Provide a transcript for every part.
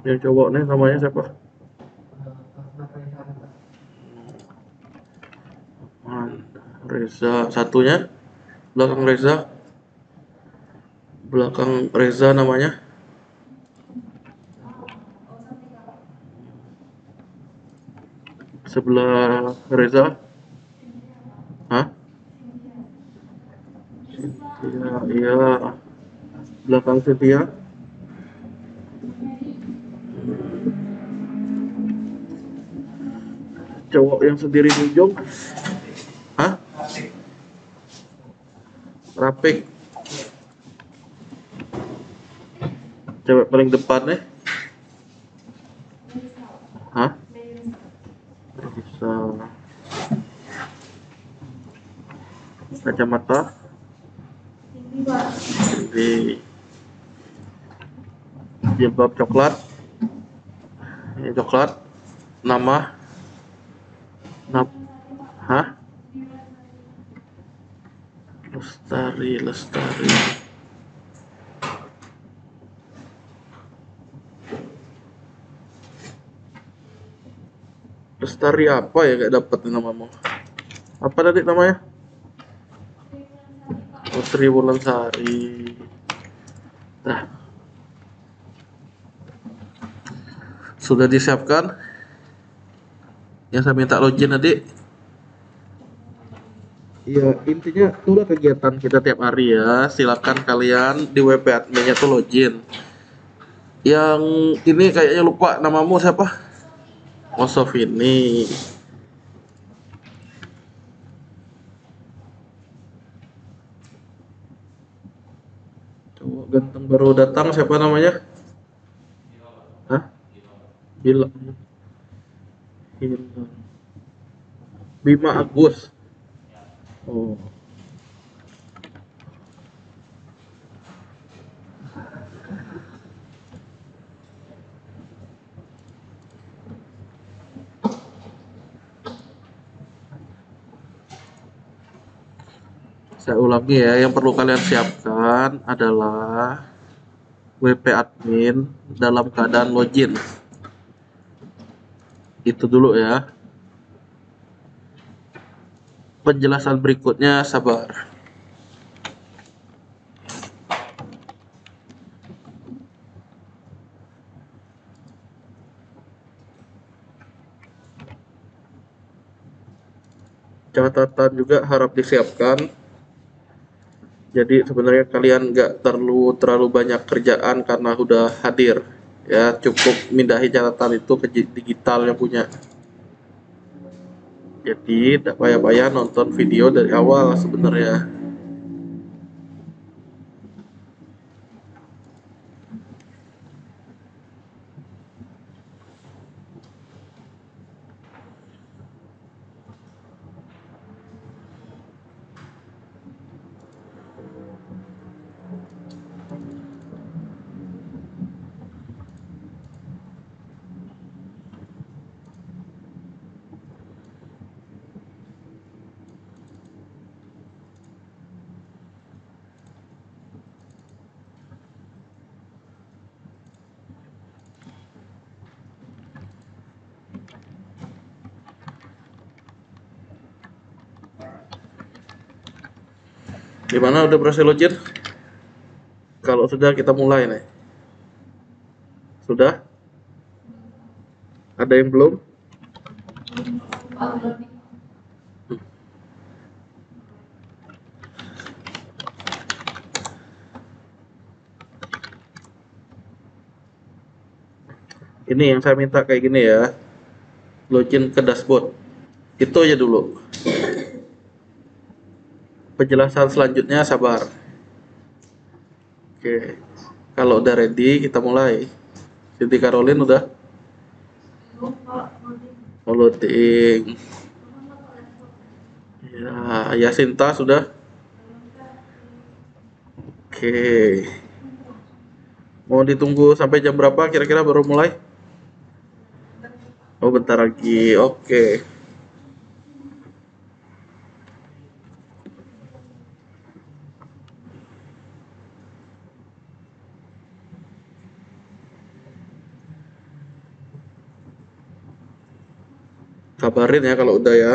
Yang cowok nih namanya siapa? Reza. Satunya belakang Reza, belakang Reza namanya sebelah Reza. Hah? Iya, iya. Belakang Cynthia. Cowok yang sendiri di ujung. Hah? Rapik. Cewek paling depan nih. Hah? Bisa. Kacamata. Di jilbab coklat. Ini coklat. Nama. Nap. Hah? Lestari, Lestari. Lestari apa ya, gak dapet namamu? Apa tadi namanya? Putri Wulansari. Nah, sudah disiapkan yang saya minta login tadi. Iya, intinya itulah kegiatan kita tiap hari ya. Silakan kalian di WP adminnya tuh login. Yang ini kayaknya lupa namamu siapa? Mosof ini. Cowok ganteng baru datang siapa namanya? Hah? Bilang. Hilang. Bima Agus. Oh, saya ulangi ya. Yang perlu kalian siapkan adalah WP admin dalam keadaan login. Itu dulu ya. Penjelasan berikutnya sabar. Catatan juga harap disiapkan. Jadi sebenarnya kalian nggak terlalu banyak kerjaan karena udah hadir. Ya cukup mindahin catatan itu ke digital yang punya. Jadi tidak payah-payah nonton video dari awal sebenarnya. Gimana udah berhasil login? Kalau sudah kita mulai nih. Sudah? Ada yang belum? Ini yang saya minta kayak gini ya. Login ke dashboard. Itu aja dulu. Penjelasan selanjutnya sabar. Oke. Kalau udah ready kita mulai. Siti Caroline udah? Mau loading. Ya, Yasinta sudah? Oke. Mau ditunggu sampai jam berapa kira-kira baru mulai? Oh, bentar lagi. Oke. Kabarin ya kalau udah ya.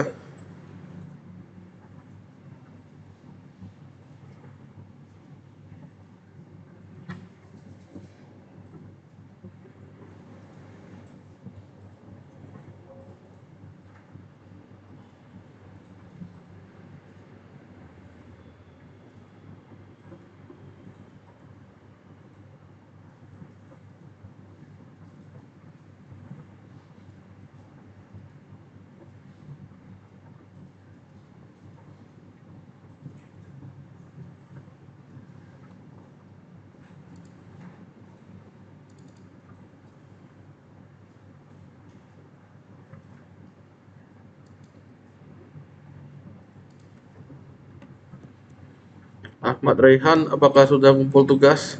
Ahmad Raihan, apakah sudah ngumpul tugas?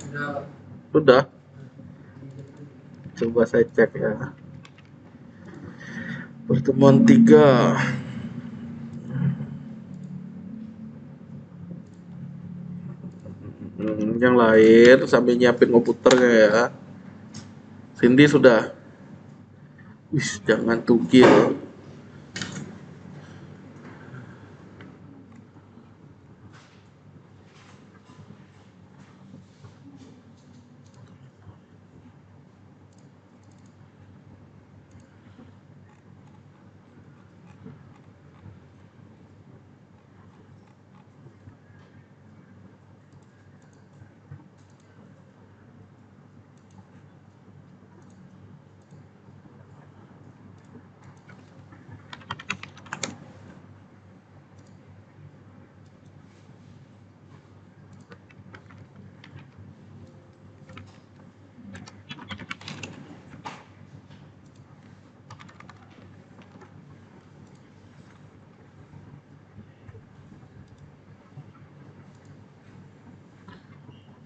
Sudah. Coba saya cek ya. Pertemuan 3. Yang lain sambil nyiapin komputernya ya. Cindy sudah. Wis, jangan tugil.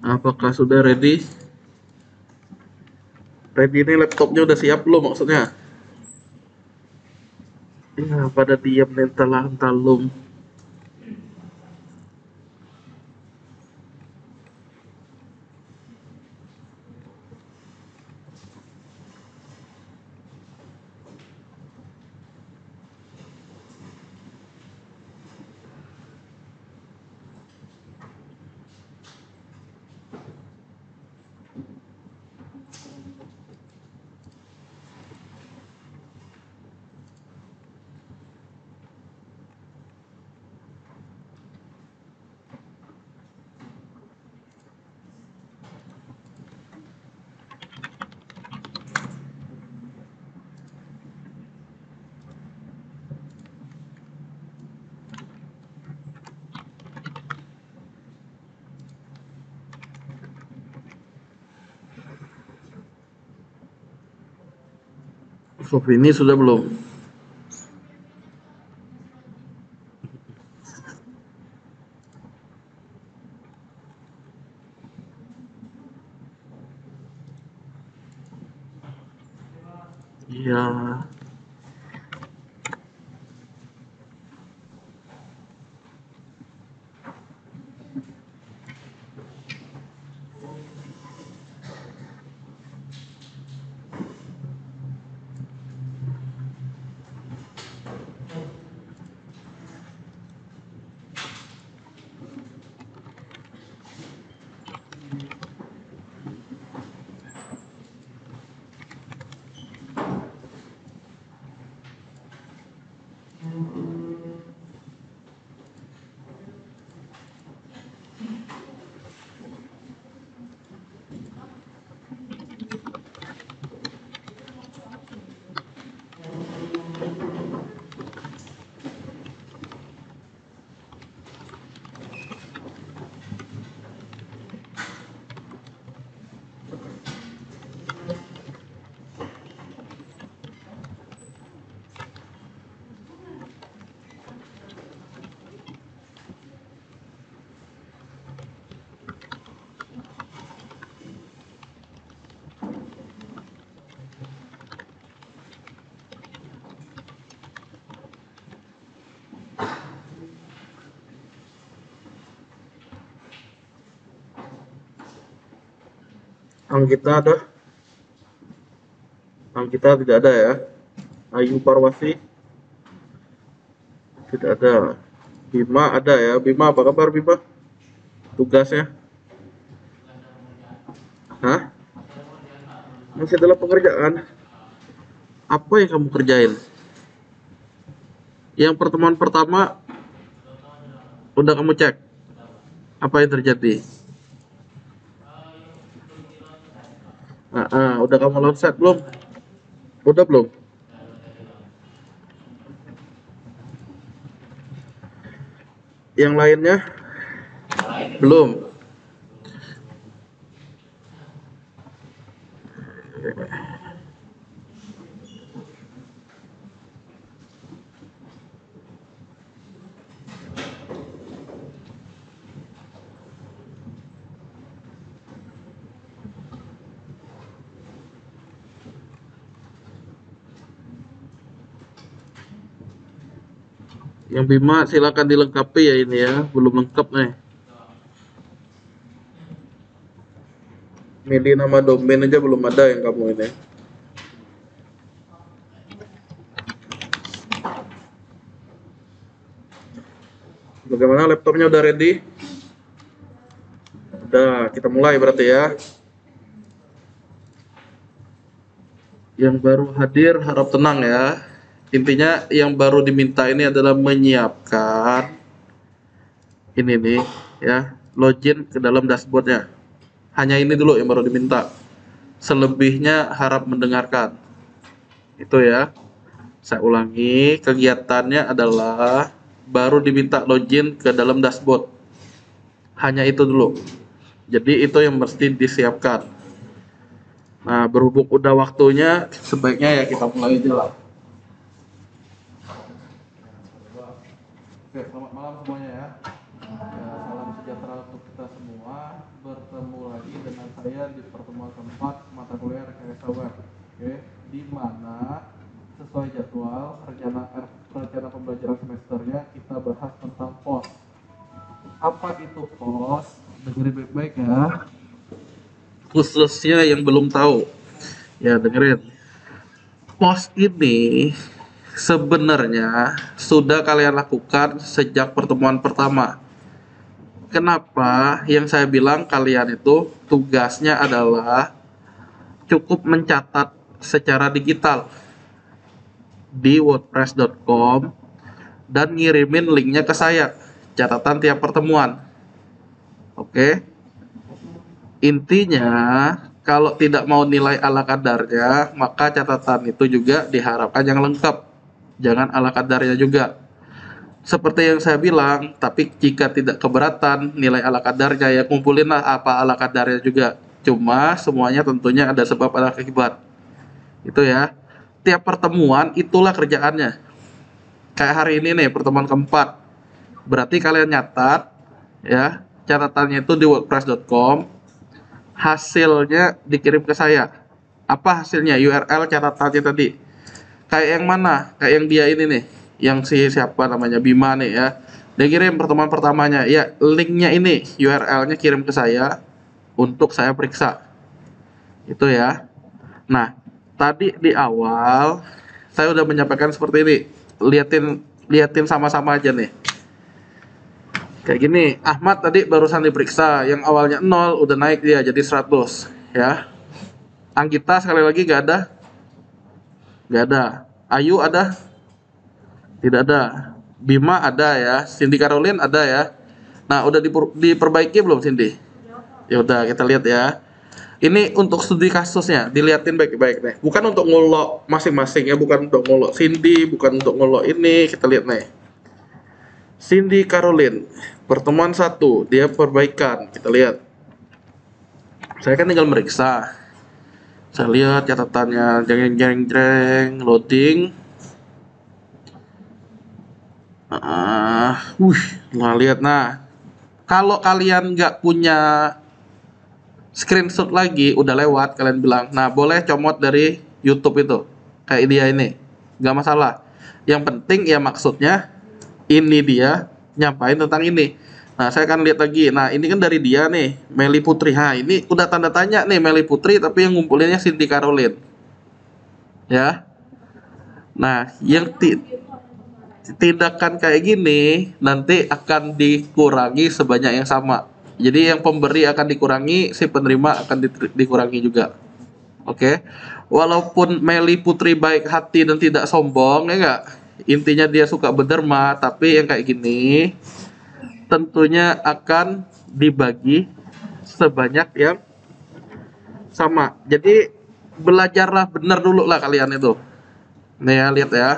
Apakah sudah ready? Ready ini laptopnya udah siap belum maksudnya? Ya, pada diam nih telah talum. Ini sudah belum? Iya. Anggita ada? Anggita tidak ada ya? Ayu Parwasi? Tidak ada. Bima ada ya. Bima, apa kabar Bima? Tugasnya? Hah? Masih dalam pengerjaan. Apa yang kamu kerjain? Yang pertemuan pertama udah kamu cek? Apa yang terjadi? Udah kamu load belum? Udah belum? Yang lainnya? Belum. Yang Bima silakan dilengkapi ya ini ya, belum lengkap nih. Milih nama domain aja belum ada yang kamu ini. Bagaimana laptopnya udah ready? Udah, kita mulai berarti ya. Yang baru hadir harap tenang ya. Intinya yang baru diminta ini adalah menyiapkan ini nih ya, login ke dalam dashboardnya. Hanya ini dulu yang baru diminta. Selebihnya harap mendengarkan. Itu ya. Saya ulangi, kegiatannya adalah baru diminta login ke dalam dashboard. Hanya itu dulu. Jadi itu yang mesti disiapkan. Nah, berhubung udah waktunya, sebaiknya ya kita mulai aja lah. Oke, selamat malam semuanya ya. Salam sejahtera untuk kita semua. Bertemu lagi dengan saya di pertemuan keempat mata kuliah rekayasa web. Oke, di mana sesuai jadwal rencana pembelajaran semesternya kita bahas tentang POS. Apa itu POS? Dengerin baik-baik ya. Khususnya yang belum tahu, ya dengerin. POS ini sebenarnya sudah kalian lakukan sejak pertemuan pertama. Kenapa yang saya bilang kalian itu tugasnya adalah cukup mencatat secara digital di wordpress.com dan ngirimin linknya ke saya, catatan tiap pertemuan. Oke. Intinya kalau tidak mau nilai ala kadarnya, maka catatan itu juga diharapkan yang lengkap. Jangan ala kadarnya juga. Seperti yang saya bilang, tapi jika tidak keberatan nilai ala kadarnya, ya kumpulinlah apa ala kadarnya juga. Cuma semuanya tentunya ada sebab ada akibat. Itu ya. Tiap pertemuan itulah kerjaannya. Kayak hari ini nih, pertemuan keempat. Berarti kalian nyatat ya, catatannya itu di wordpress.com. Hasilnya dikirim ke saya. Apa hasilnya? URL catatannya tadi. Kayak yang mana? Kayak yang dia ini nih, yang siapa namanya, Bima nih ya. Dia kirim pertemuan pertamanya. Ya, linknya ini, URL-nya kirim ke saya untuk saya periksa. Itu ya. Nah, tadi di awal saya udah menyampaikan seperti ini. Liatin sama-sama aja nih. Kayak gini, Ahmad tadi barusan diperiksa, yang awalnya 0 udah naik dia jadi 100 ya. Anggita sekali lagi gak ada? Gak ada. Ayu ada? Tidak ada. Bima ada ya. Cindy Caroline ada ya. Nah, udah diperbaiki belum Cindy? Ya udah, kita lihat ya. Ini untuk studi kasusnya, dilihatin baik-baik nih. Bukan untuk ngolok masing-masing ya, bukan untuk ngolok Cindy, bukan untuk ngolok ini. Kita lihat nih. Cindy Caroline, pertemuan 1, dia perbaikan. Kita lihat. Saya kan tinggal meriksa. Saya lihat catatannya, jeng loading. Nah lihat, nah. Kalau kalian nggak punya screenshot lagi, udah lewat, kalian bilang, nah boleh comot dari YouTube itu. Kayak dia ini, nggak masalah. Yang penting ya maksudnya, ini dia nyampain tentang ini. Nah, saya akan lihat lagi. Nah, ini kan dari dia nih, Meli Putri. Nah, ini udah tanda tanya nih Meli Putri, tapi yang ngumpulinnya Cindy Caroline. Ya. Nah, yang tindakan kayak gini nanti akan dikurangi sebanyak yang sama. Jadi yang pemberi akan dikurangi, si penerima akan dikurangi juga. Oke. Walaupun Meli Putri baik hati dan tidak sombong, ya enggak? Intinya dia suka berderma, tapi yang kayak gini tentunya akan dibagi sebanyak yang sama. Jadi belajarlah benar dulu lah kalian itu. Nih ya, lihat ya.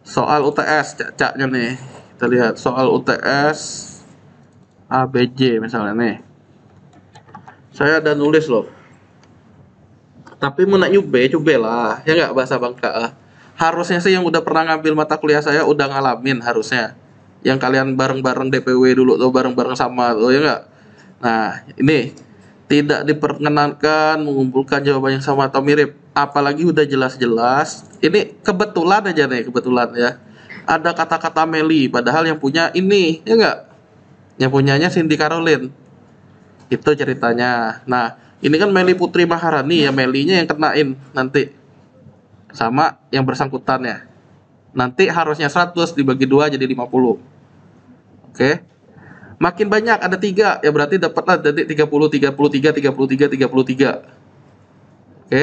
Soal UTS cak-caknya nih. Kita lihat soal UTS ABJ misalnya nih. Saya ada nulis loh. Tapi mau nak coba lah. Ya nggak bahasa Bangka. Harusnya sih yang udah pernah ngambil mata kuliah saya udah ngalamin harusnya. Yang kalian bareng-bareng DPW dulu tuh bareng-bareng sama tuh ya nggak. Nah ini tidak diperkenankan mengumpulkan jawaban yang sama atau mirip. Apalagi udah jelas-jelas. Ini kebetulan aja nih kebetulan ya. Ada kata-kata Meli, padahal yang punya ini ya nggak. Yang punyanya Cindy Caroline. Itu ceritanya. Nah ini kan Meli Putri Maharani ya, Melinya yang kenain nanti sama yang bersangkutannya. Nanti harusnya 100 dibagi 2 jadi 50. Oke. Makin banyak ada 3 ya berarti dapatlah jadi 30 33 33 33. Oke.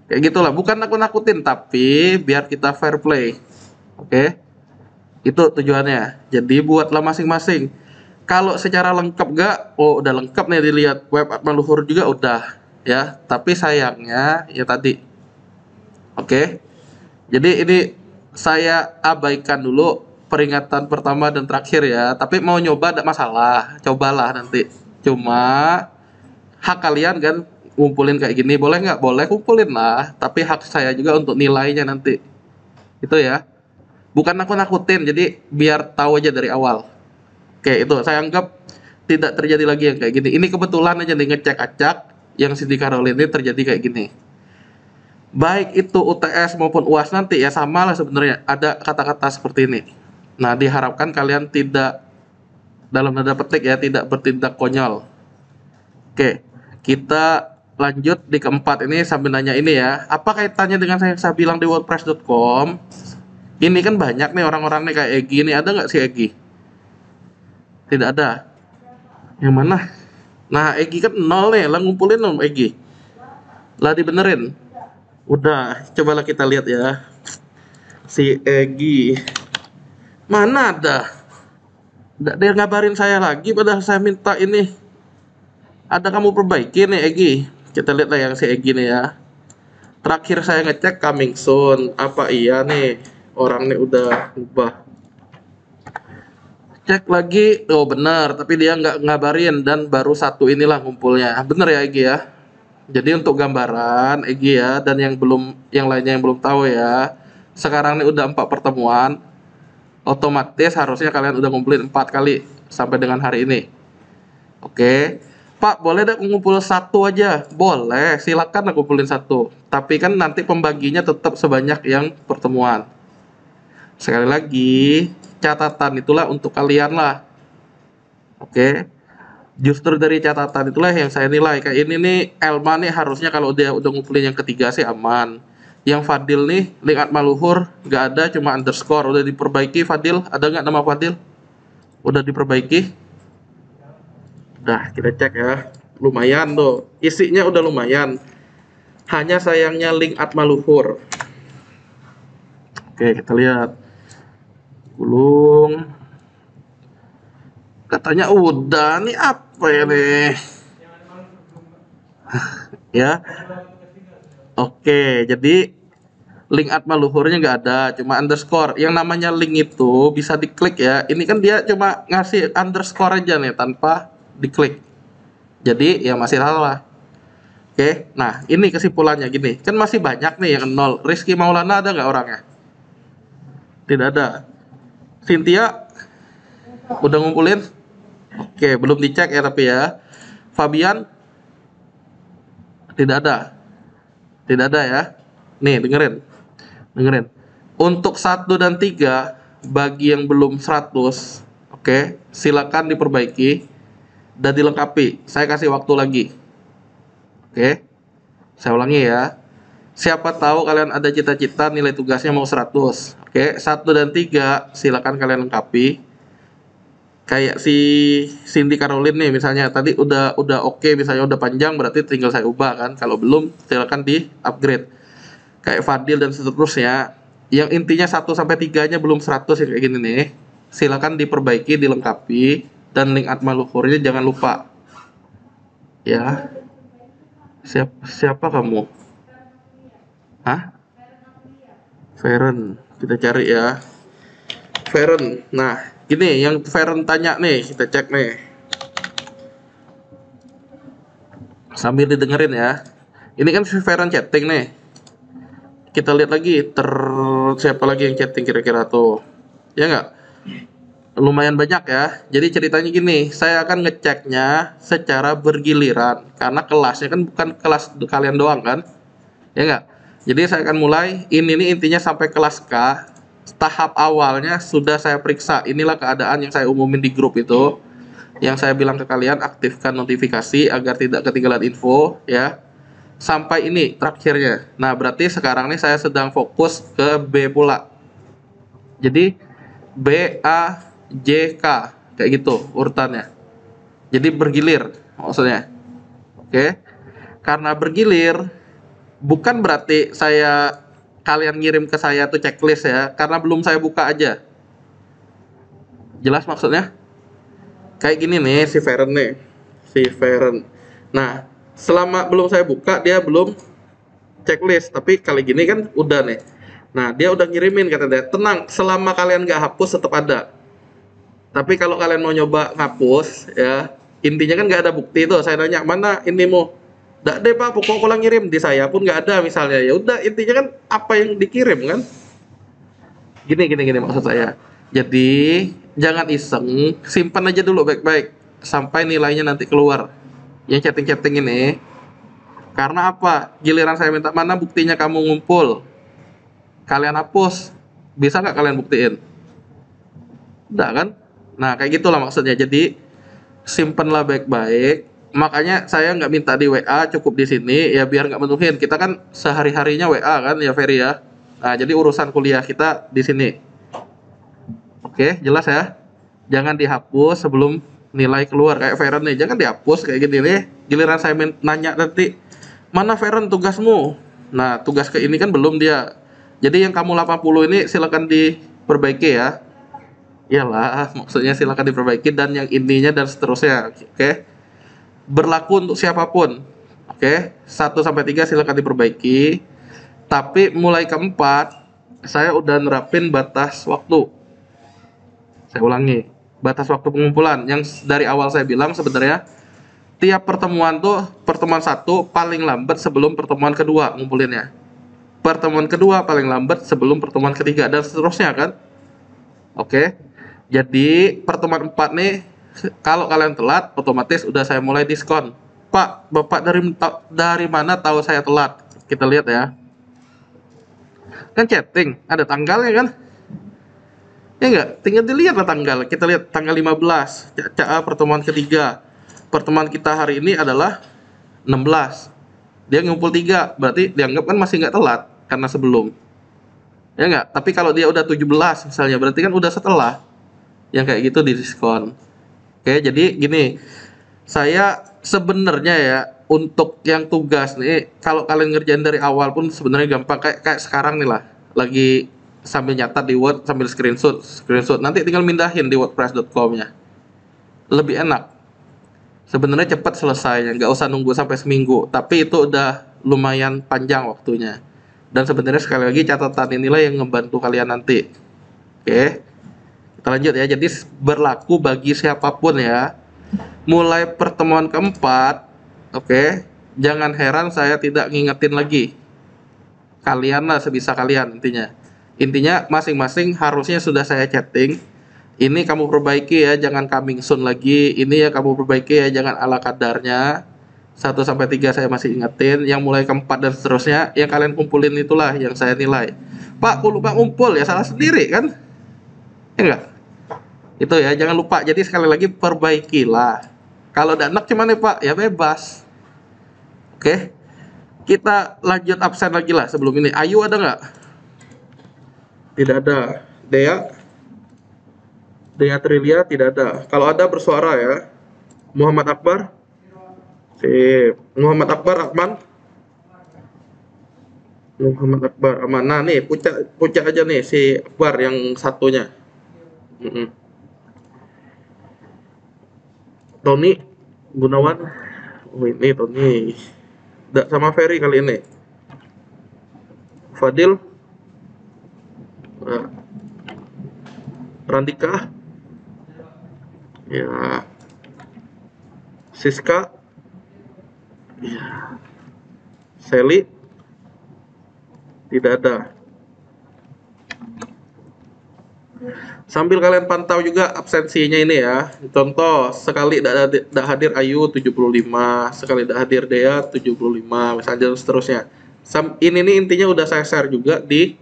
Kayak gitulah, bukan nakut-nakutin tapi biar kita fair play. Oke. Itu tujuannya. Jadi buatlah masing-masing. Kalau secara lengkap gak? Oh, udah lengkap nih dilihat web admin luhur juga udah ya. Tapi sayangnya ya tadi. Oke. Jadi ini saya abaikan dulu peringatan pertama dan terakhir ya. Tapi mau nyoba tidak masalah. Cobalah nanti. Cuma hak kalian kan ngumpulin kayak gini. Boleh nggak? Boleh kumpulin lah. Tapi hak saya juga untuk nilainya nanti. Itu ya. Bukan nakut-nakutin. Jadi biar tahu aja dari awal. Oke, itu saya anggap tidak terjadi lagi yang kayak gini. Ini kebetulan aja nih ngecek acak yang Cindy Caroline ini terjadi kayak gini. Baik itu UTS maupun UAS nanti ya sama lah sebenarnya. Ada kata-kata seperti ini. Nah, diharapkan kalian tidak dalam tanda petik ya, tidak bertindak konyol. Oke, kita lanjut di keempat ini sambil nanya ini ya. Apa kaitannya dengan saya bilang di wordpress.com? Ini kan banyak nih orang-orang nih kayak Egi nih. Ada nggak si Egi? Tidak ada. Yang mana? Nah, Egi kan 0 nih. Lah ngumpulin dong Egi. Lah dibenerin. Udah, cobalah kita lihat ya. Si Egi. Mana ada? Nggak dia ngabarin saya lagi padahal saya minta ini. Ada kamu perbaiki nih Egi. Kita lihat lah yang si Egi nih ya. Terakhir saya ngecek coming soon. Apa iya nih? Orang nih udah ubah. Cek lagi, oh benar, tapi dia nggak ngabarin dan baru satu inilah ngumpulnya. Bener ya Egi ya. Jadi untuk gambaran Egi ya dan yang lainnya yang belum tahu ya. Sekarang ini udah 4 pertemuan. Otomatis harusnya kalian udah ngumpulin 4 kali sampai dengan hari ini. Oke. Pak, boleh deh ngumpul 1 aja? Boleh, silakan ngumpulin 1. Tapi kan nanti pembaginya tetap sebanyak yang pertemuan. Sekali lagi, catatan itulah untuk kalian lah. Oke. Justru dari catatan itulah yang saya nilai. Kayak ini nih, Elma nih harusnya kalau dia udah ngumpulin yang ketiga sih aman. Yang Fadil nih, link admin luhur nggak ada, cuma underscore. Udah diperbaiki Fadil? Ada nggak nama Fadil? Udah diperbaiki? Nah, kita cek ya. Lumayan tuh. Isinya udah lumayan. Hanya sayangnya link admin luhur. Oke, kita lihat. Gulung. Katanya udah, nih apa ya nih? Ya. Oke, jadi link admin luhurnya nggak ada, cuma underscore. Yang namanya link itu bisa diklik ya. Ini kan dia cuma ngasih underscore aja nih tanpa diklik. Jadi ya masih salah. Oke, nah ini kesimpulannya gini. Kan masih banyak nih yang 0. Rizky Maulana ada nggak orangnya? Tidak ada. Cynthia udah ngumpulin? Oke, belum dicek ya tapi ya. Fabian tidak ada. Tidak ada ya. Nih, dengerin. Untuk 1 dan 3 bagi yang belum 100, oke, silakan diperbaiki dan dilengkapi. Saya kasih waktu lagi. Oke. Saya ulangi ya. Siapa tahu kalian ada cita-cita nilai tugasnya mau 100. Oke, 1 dan 3 silakan kalian lengkapi. Kayak si Cindy Caroline nih misalnya tadi udah oke, misalnya udah panjang berarti tinggal saya ubah kan. Kalau belum silakan di upgrade. Kayak Fadil dan seterusnya. Yang intinya 1 sampai 3-nya belum 100 yang kayak gini nih. Silakan diperbaiki, dilengkapi, dan link Atma Luhurnya jangan lupa. Ya. Siapa kamu? Hah? Feren. Kita cari ya. Feren. Nah, gini yang Feren tanya nih, kita cek nih. Sambil didengerin ya. Ini kan si Feren chatting nih. Kita lihat lagi siapa lagi yang chatting kira-kira tuh. Ya nggak? Lumayan banyak ya. Jadi ceritanya gini, saya akan ngeceknya secara bergiliran karena kelasnya kan bukan kelas kalian doang kan. Ya nggak? Jadi saya akan mulai, ini nih intinya sampai kelas K. Tahap awalnya sudah saya periksa. Inilah keadaan yang saya umumin di grup itu. Yang saya bilang ke kalian, aktifkan notifikasi agar tidak ketinggalan info ya. Sampai ini terakhirnya. Nah, berarti sekarang nih saya sedang fokus ke B pula. Jadi B, A, J, K kayak gitu urutannya. Jadi bergilir maksudnya. Oke. Karena bergilir bukan berarti kalian ngirim ke saya tuh checklist ya, karena belum saya buka aja. Jelas maksudnya? Kayak gini nih si Feren nih. Si Feren. Nah, selama belum saya buka dia belum checklist, tapi kali gini kan udah nih. Nah, dia udah ngirimin kata dia, tenang, selama kalian nggak hapus tetap ada. Tapi kalau kalian mau nyoba ngapus ya, intinya kan nggak ada bukti tuh. Saya nanya, mana ini mau? Nggak deh Pak, pokoknya ngirim di saya pun nggak ada misalnya. Ya udah, intinya kan apa yang dikirim kan? Gini maksud saya. Jadi jangan iseng, simpan aja dulu baik-baik sampai nilainya nanti keluar. Yang chatting-chatting ini, karena apa? Giliran saya minta mana buktinya kamu ngumpul, kalian hapus, bisa nggak kalian buktiin? Udah kan? Nah kayak gitulah maksudnya. Jadi simpenlah baik-baik. Makanya saya nggak minta di WA, cukup di sini ya biar nggak menuhin. Kita kan sehari-harinya WA kan ya Ferry ya. Nah jadi urusan kuliah kita di sini. Oke, jelas ya. Jangan dihapus sebelum nilai keluar kayak Feren nih. Jangan dihapus kayak gini nih. Giliran saya nanya nanti, mana Feren tugasmu? Nah tugas ke ini kan belum dia. Jadi yang kamu 80 ini silakan diperbaiki ya. Iyalah, maksudnya silakan diperbaiki dan yang ininya dan seterusnya. Oke. Berlaku untuk siapapun. Oke. 1 sampai 3 silakan diperbaiki. Tapi mulai keempat saya udah nerapin batas waktu. Saya ulangi, batas waktu pengumpulan yang dari awal saya bilang sebenarnya tiap pertemuan tuh pertemuan 1 paling lambat sebelum pertemuan kedua ngumpulinnya. Pertemuan kedua paling lambat sebelum pertemuan ketiga dan seterusnya kan. Oke. Jadi pertemuan 4 nih kalau kalian telat otomatis udah saya mulai diskon. Pak, Bapak dari mana tahu saya telat? Kita lihat ya. Kan chatting, ada tanggalnya kan? Ya enggak, tinggal dilihat lah tanggal. Kita lihat tanggal 15, CA pertemuan ketiga. Pertemuan kita hari ini adalah 16. Dia ngumpul 3, berarti dianggap kan masih nggak telat karena sebelum. Ya enggak, tapi kalau dia udah 17 misalnya, berarti kan udah setelah. Yang kayak gitu di diskon. Oke, jadi gini. Saya sebenarnya ya untuk yang tugas nih, kalau kalian ngerjain dari awal pun sebenarnya gampang kayak sekarang nih lah. Lagi sambil nyatat di Word sambil screenshot nanti tinggal mindahin di wordpress.com-nya. Lebih enak. Sebenarnya cepat selesai, nggak usah nunggu sampai seminggu, tapi itu udah lumayan panjang waktunya. Dan sebenarnya sekali lagi catatan inilah yang ngebantu kalian nanti. Oke. Kita lanjut ya. Jadi berlaku bagi siapapun ya. Mulai pertemuan keempat, oke. Jangan heran saya tidak ngingetin lagi. Kalian lah sebisa kalian intinya. Intinya masing-masing harusnya sudah saya chatting. Ini kamu perbaiki ya, jangan coming soon lagi. Ini ya kamu perbaiki ya, jangan ala kadarnya. 1 sampai 3 saya masih ingetin. Yang mulai keempat dan seterusnya, yang kalian kumpulin itulah yang saya nilai. Pak, aku lupa ngumpul ya, salah sendiri kan? Ya enggak? Itu ya, jangan lupa. Jadi sekali lagi perbaikilah. Kalau udah enak gimana Pak? Ya bebas. Oke. Kita lanjut absen lagi lah sebelum ini. Ayu ada nggak? Tidak ada. Dea Trilia tidak ada. Kalau ada bersuara ya. Muhammad Akbar. Sip. Muhammad Akbar Akman. Muhammad Akbar aman. Nah nih puncak aja nih si Akbar yang satunya. Tony Gunawan. Oh ini Tony. Tidak sama Ferry kali ini. Fadil. Randika. Ya. Siska. Ya. Sally. Tidak ada. Sambil kalian pantau juga absensinya ini ya. Contoh, sekali tidak hadir Ayu 75, sekali tidak hadir Dea 75, misalnya seterusnya. Ini nih intinya udah saya share juga di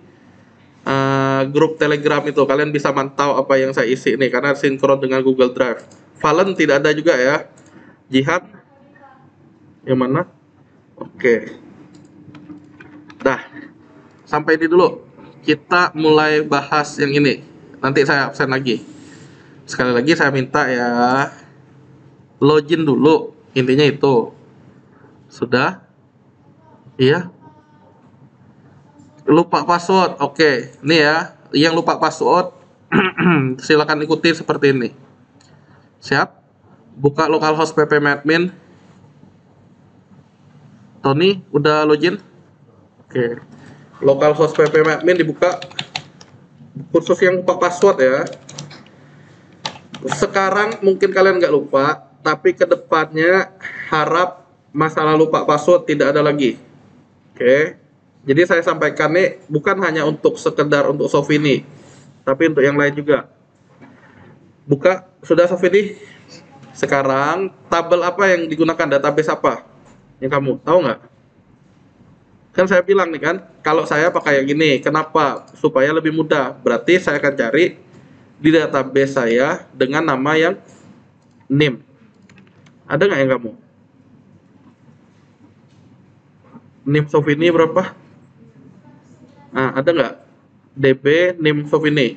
grup Telegram itu. Kalian bisa mantau apa yang saya isi nih karena sinkron dengan Google Drive. Valen tidak ada juga ya. Jihad yang mana? Oke. Dah. Sampai ini dulu. Kita mulai bahas yang ini. Nanti saya absen lagi. Sekali lagi saya minta ya, login dulu. Intinya itu. Sudah? Iya. Lupa password. Oke. Ini ya. Yang lupa password silakan ikuti seperti ini. Siap? Buka localhost ppmadmin. Tony udah login? Oke. Localhost ppmadmin dibuka. Khusus yang lupa password ya. Sekarang mungkin kalian nggak lupa, tapi kedepannya harap masalah lupa password tidak ada lagi. Oke. Jadi saya sampaikan nih bukan hanya untuk sekedar untuk Sofini, tapi untuk yang lain juga. Buka sudah Sofini. Sekarang tabel apa yang digunakan, database apa? Yang kamu tahu nggak? Kan saya bilang nih kan, kalau saya pakai yang gini, kenapa? Supaya lebih mudah. Berarti saya akan cari di database saya dengan nama yang NIM. Ada nggak yang kamu? NIM Sofini berapa? Nah, ada nggak? DB NIM Sofini.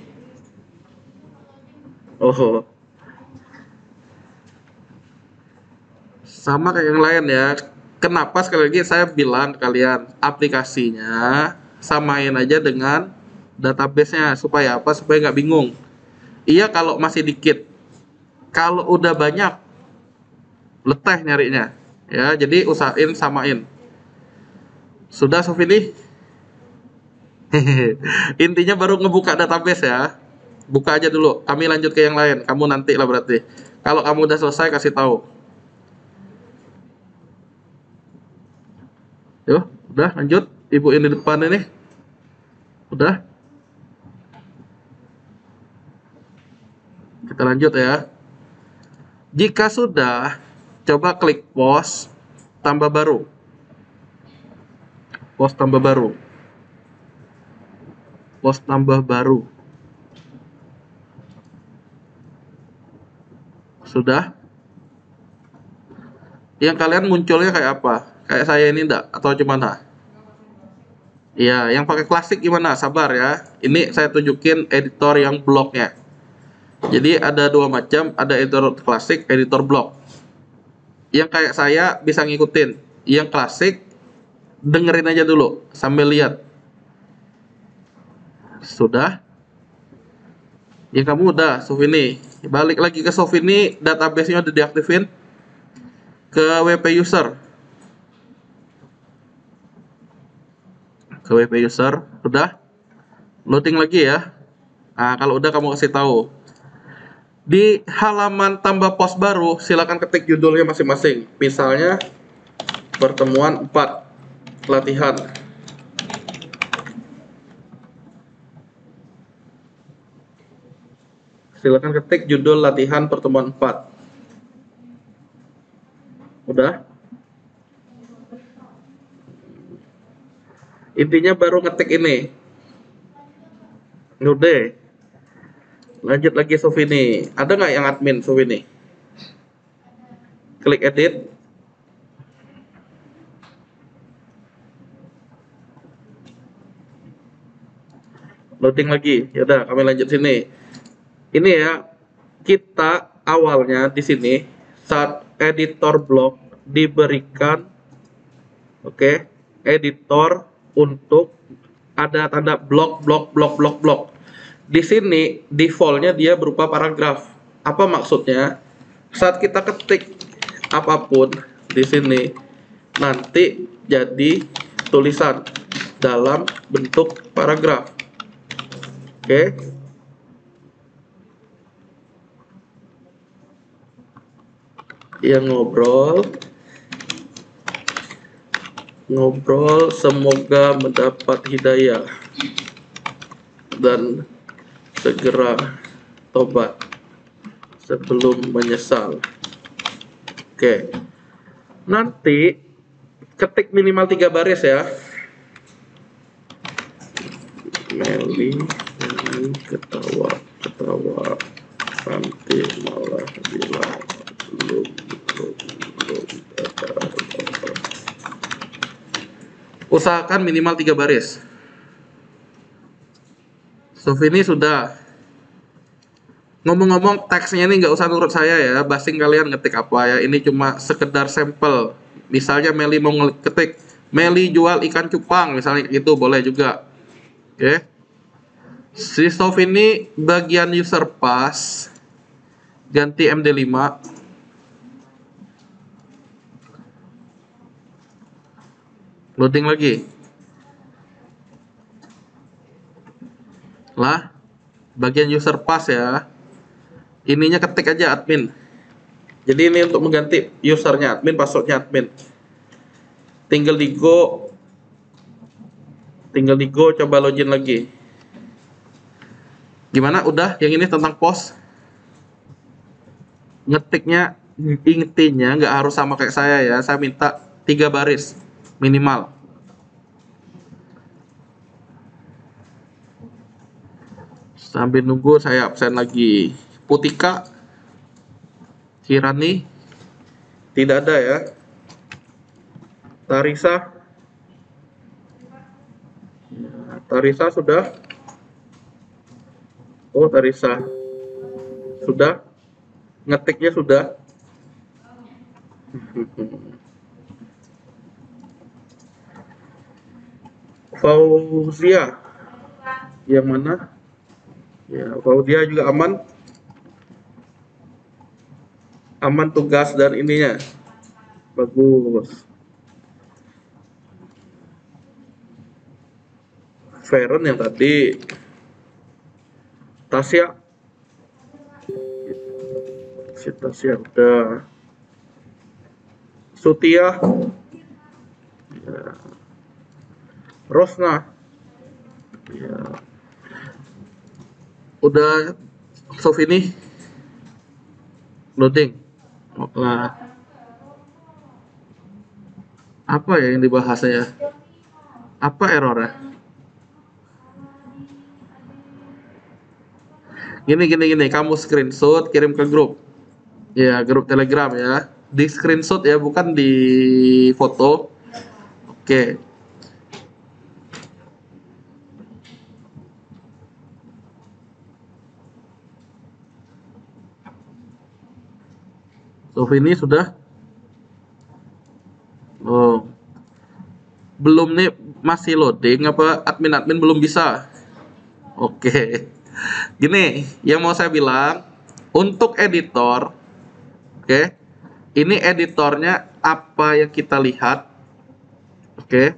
Oh, sama kayak yang lain ya. Kenapa sekali lagi saya bilang ke kalian, aplikasinya samain aja dengan database-nya supaya apa? Supaya nggak bingung. Iya kalau masih dikit. Kalau udah banyak, leteh nyarinya. Ya, jadi usahain samain. Sudah Sofini? Intinya baru ngebuka database ya. Buka aja dulu. Kami lanjut ke yang lain. Kamu nanti lah berarti. Kalau kamu udah selesai kasih tahu. Yuk, udah lanjut. Ibu ini depan ini. Udah. Kita lanjut ya. Jika sudah, coba klik post tambah baru. Post tambah baru. Post tambah baru. Sudah? Yang kalian munculnya kayak apa? Kayak saya ini enggak? Atau gimana? Iya, yang pakai klasik gimana? Sabar ya. Ini saya tunjukin editor yang bloknya. Jadi ada dua macam, ada editor klasik, editor blok. Yang kayak saya bisa ngikutin. Yang klasik, dengerin aja dulu sambil lihat. Sudah? Yang kamu udah, Sofini. Balik lagi ke Sofini, database-nya udah diaktifin. Ke WP user. Ke WP user, udah. Loading lagi ya. Nah, kalau udah kamu kasih tahu. Di halaman tambah post baru, silakan ketik judulnya masing-masing. Misalnya pertemuan 4 latihan. Silakan ketik judul latihan pertemuan 4. Udah? Intinya baru ngetik ini. Udah. Lanjut lagi Sofini. Ada nggak yang admin Sofini? Klik edit. Loading lagi. Ya udah, kami lanjut sini. Ini ya, kita awalnya di sini saat editor blok diberikan, oke, editor untuk ada tanda blok blok blok blok blok. Di sini defaultnya dia berupa paragraf. Apa maksudnya? Saat kita ketik apapun di sini nanti jadi tulisan dalam bentuk paragraf. Oke. Yang ngobrol semoga mendapat hidayah dan segera tobat sebelum menyesal. Oke. Nanti ketik minimal 3 baris ya. Meli ketawa nanti malah bilang belum ada. Usahakan minimal 3 baris. Sofini sudah. Ngomong-ngomong, teksnya ini nggak usah nurut saya ya, basing kalian ngetik apa ya. Ini cuma sekedar sampel. Misalnya Meli mau ngetik Meli jual ikan cupang, misalnya itu boleh juga. Oke. Si Sofini bagian user pass ganti MD5. Loading lagi. Lah, bagian user pass ya. Ininya ketik aja admin. Jadi ini untuk mengganti usernya admin, passwordnya admin. Tinggal di go, coba login lagi. Gimana? Udah? Yang ini tentang post. Ngetiknya intinya nggak harus sama kayak saya ya. Saya minta 3 baris minimal. Sambil nunggu saya absen lagi. Putika, Kirani, tidak ada ya. Tarisa sudah. Oh, Tarisa sudah. Ngetiknya sudah. Fauzia, yang mana? Ya, Fauzia juga aman. Aman tugas dan ininya. Bagus. Feren yang tadi. Tasya udah. Sutia ya. Rosna ya. Udah. Sofini loading. Nah, apa ya yang dibahasnya? Apa errornya? Gini, kamu screenshot kirim ke grup ya, grup Telegram ya, di screenshot ya, bukan di foto. Oke. Sofini sudah. Oh, belum nih, masih loading apa admin belum bisa? Oke. Gini, yang mau saya bilang, untuk editor, oke, ini editornya apa yang kita lihat, oke,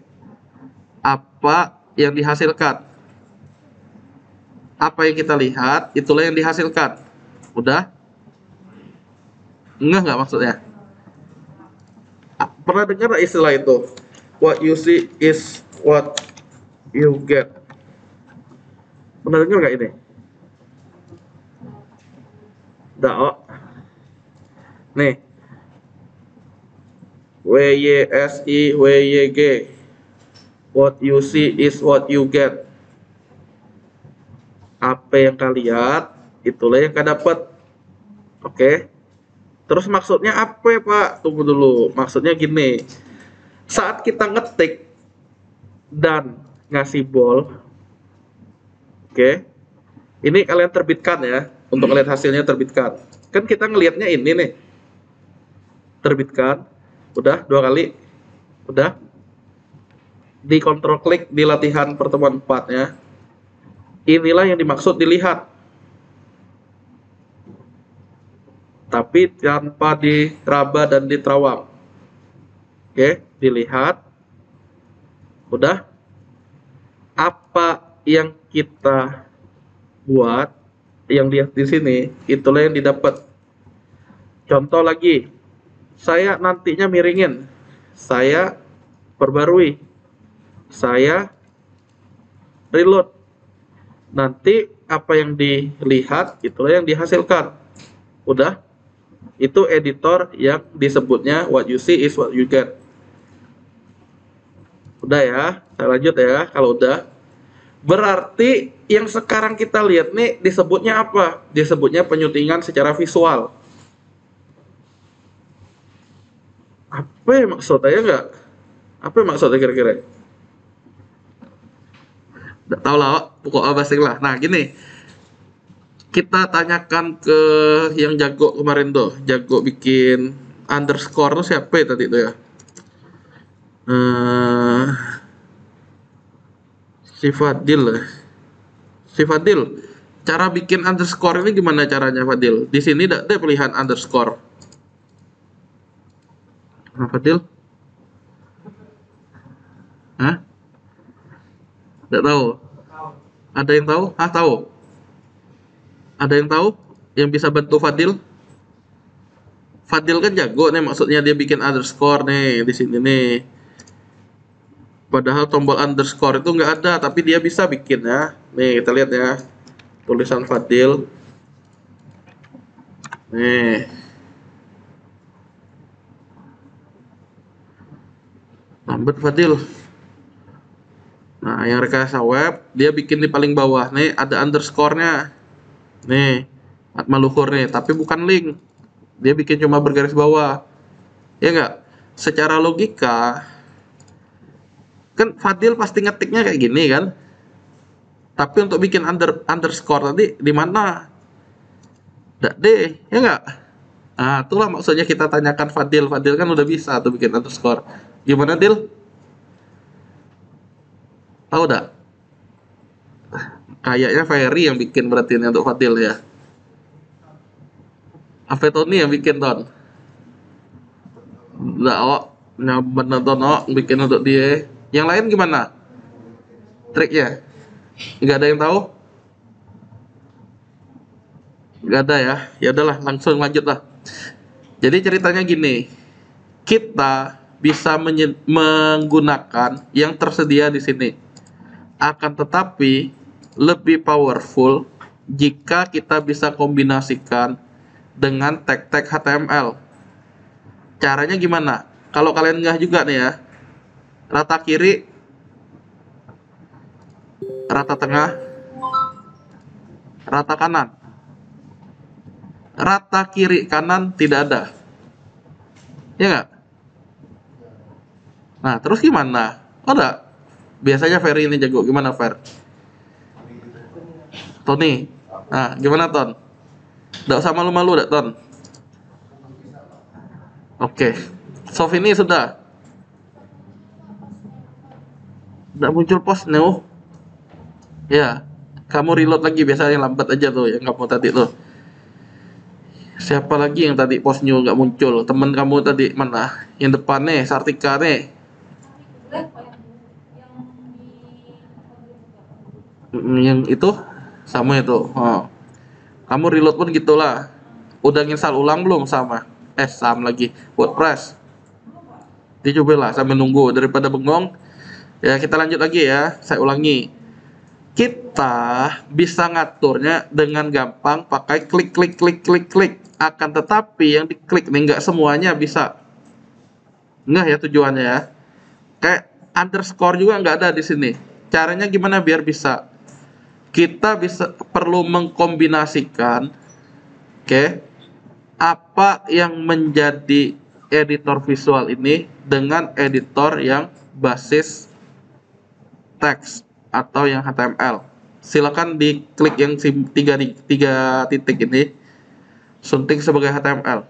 apa yang dihasilkan, apa yang kita lihat, itulah yang dihasilkan. Udah? Nggak maksudnya? Pernah dengar istilah itu? What you see is what you get. Pernah dengar nggak ini? Dao. Nih. WYSIWYG. What you see is what you get. Apa yang kalian lihat, itulah yang kalian dapat. Oke. Terus maksudnya apa ya, Pak? Tunggu dulu. Maksudnya gini. Saat kita ngetik dan ngasih bol, Oke, ini kalian terbitkan ya, untuk lihat hasilnya terbitkan. Kan kita ngelihatnya ini nih, terbitkan, udah 2 kali, udah. Di kontrol klik di latihan pertemuan 4 ya. Inilah yang dimaksud dilihat. Tapi tanpa diraba dan diterawang. Oke, dilihat. Udah. Apa yang kita buat, yang lihat di sini, itulah yang didapat. Contoh lagi, saya nantinya miringin, saya perbarui, saya reload. Nanti apa yang dilihat itulah yang dihasilkan. Udah, itu editor yang disebutnya what you see is what you get. Udah ya, saya lanjut ya. Kalau udah, berarti yang sekarang kita lihat nih disebutnya apa? Disebutnya penyuntingan secara visual. Apa yang maksudnya nggak? Apa yang maksudnya kira-kira? Nggak tahu lah, pokoknya basi lah. Nah gini, kita tanyakan ke yang jago kemarin tuh, jago bikin underscore tuh siapa ya tadi tuh ya? Si Fadil lah. Si Fadil, cara bikin underscore ini gimana caranya Fadil? Di sini tidak ada pilihan underscore. Nah, Fadil? Hah? Tidak tahu. Ada yang tahu? Ah, tahu. Ada yang tahu? Yang bisa bantu Fadil? Fadil kan jago nih, maksudnya dia bikin underscore nih di sini nih. Padahal tombol underscore itu nggak ada, tapi dia bisa bikin ya. Nih kita lihat ya, tulisan Fadil. Nih, lambat Fadil. Nah, yang rekayasa web dia bikin di paling bawah nih ada underscore-nya. Nih, Atma Luhur nih, tapi bukan link. Dia bikin cuma bergaris bawah. Ya nggak? Secara logika kan Fadil pasti ngetiknya kayak gini kan? Tapi untuk bikin underscore tadi di mana? Nggak deh, ya nggak? Nah, itulah maksudnya kita tanyakan Fadil. Fadil kan udah bisa tuh bikin underscore. Gimana, Dil? Tahu nggak? Kayaknya Ferry yang bikin berarti ini untuk Fadil ya. Apa Tony yang bikin, Ton? Nggak, oh. Nyaman nonton, oh. Bikin untuk dia. Yang lain gimana? Triknya? Nggak ada yang tahu? Nggak ada ya? Ya udahlah, langsung lanjut lah. Jadi ceritanya gini. Kita bisa menggunakan yang tersedia di sini. Akan tetapi lebih powerful jika kita bisa kombinasikan dengan tag-tag HTML. Caranya gimana? Kalau kalian nggak juga nih ya, rata kiri, rata tengah, rata kanan. Rata kiri kanan tidak ada. Ya nggak? Nah, terus gimana? Oh enggak. Biasanya Ferry ini jago. Gimana, Fer? Tony. Nah, gimana, Ton? Nggak usah malu-malu, dak, Ton? Oke. Soft ini sudah. Nggak muncul post nih. Oh. Ya. Kamu reload lagi. Biasanya lambat aja tuh yang kamu tadi tuh. Siapa lagi yang tadi post new nggak muncul? Temen kamu tadi mana? Yang depan nih, Sartika nih. Yang itu sama itu. Oh. Kamu reload pun gitulah. Udah install ulang belum sama? Sama lagi WordPress. Dicobalah sambil nunggu daripada bengong. Ya kita lanjut lagi ya. Saya ulangi. Kita bisa ngaturnya dengan gampang pakai klik klik klik klik klik. Akan tetapi yang diklik nih nggak semuanya bisa. Nggak ya tujuannya ya. Kayak underscore juga nggak ada di sini. Caranya gimana biar bisa? Kita bisa perlu mengkombinasikan, oke, apa yang menjadi editor visual ini dengan editor yang basis teks atau yang HTML. silakan diklik yang tiga titik ini, sunting sebagai HTML.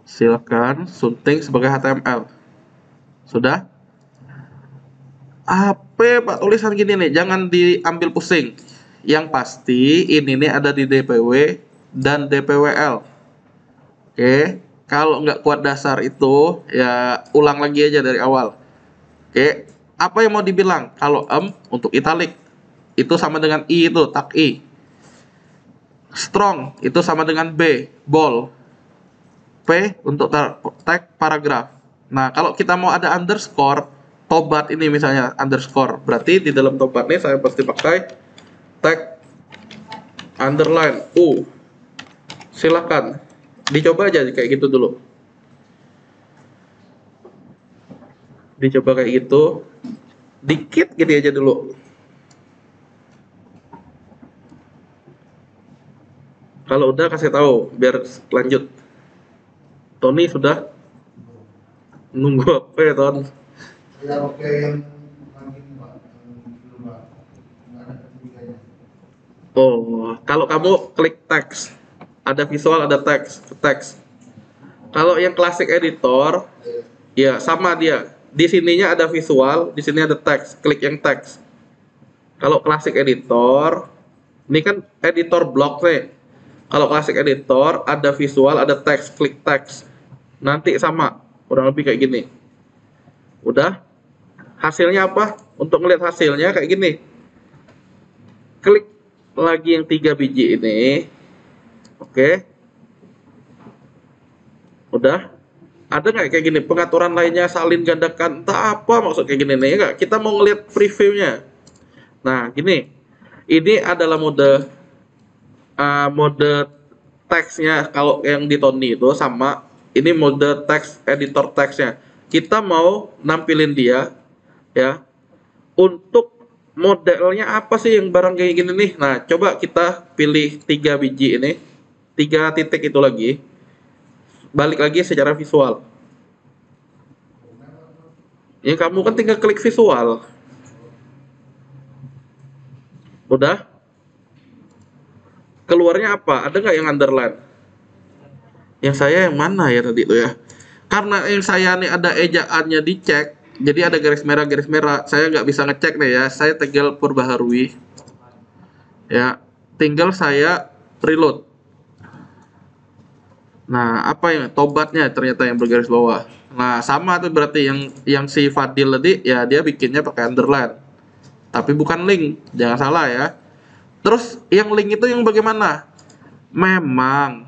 Silakan sunting sebagai HTML. Sudah? Apa Pak tulisan gini nih, jangan diambil pusing. Yang pasti ini nih ada di DPW dan DPWL. Oke, kalau nggak kuat dasar itu ya ulang lagi aja dari awal. Oke, apa yang mau dibilang? Kalau untuk italic itu sama dengan I, itu tag I. Strong itu sama dengan B, bold. P untuk tag paragraf. Nah, kalau kita mau ada underscore, tobat ini misalnya underscore, berarti di dalam tobat ini saya pasti pakai tag underline U. Silakan dicoba aja kayak gitu dulu. Dicoba kayak gitu. Dikit gini aja dulu. Kalau udah kasih tahu biar lanjut. Tony sudah nunggu apa ya, Ton? Ya, oke, yang ini Pak, belum Pak, nggak ada ketiganya. Oh, kalau kamu klik teks, ada visual, ada teks, teks. Kalau yang classic editor, ya sama dia. Di sininya ada visual, di sini ada teks. Klik yang teks. Kalau classic editor, ini kan editor block nih. Kalau classic editor ada visual, ada teks, klik teks. Nanti sama, kurang lebih kayak gini. Udah? Hasilnya apa? Untuk melihat hasilnya kayak gini. Klik lagi yang 3 biji ini. Oke. Udah? Ada nggak kayak gini pengaturan lainnya, salin gandakan, entah apa maksud kayak gini nih? Enggak, kita mau ngelihat previewnya. Nah, gini. Ini adalah mode teksnya. Kalau yang di Tony itu sama, ini mode teks, editor teksnya. Kita mau nampilin dia, ya. Untuk modelnya apa sih yang barang kayak gini nih? Nah, coba kita pilih 3 biji ini, 3 titik itu lagi. Balik lagi secara visual. Ya, kamu kan tinggal klik visual. Udah? Keluarnya apa? Ada nggak yang underline? Yang saya yang mana ya tadi itu ya? Karena yang saya nih ada ejaannya dicek, jadi ada garis merah. Saya nggak bisa ngecek nih ya. Saya tinggal perbaharui. Ya, tinggal saya reload. Nah, apa yang tobatnya ternyata yang bergaris bawah. Nah, sama tuh berarti yang si Fadil tadi ya dia bikinnya pakai underline. Tapi bukan link, jangan salah ya. Terus yang link itu yang bagaimana? Memang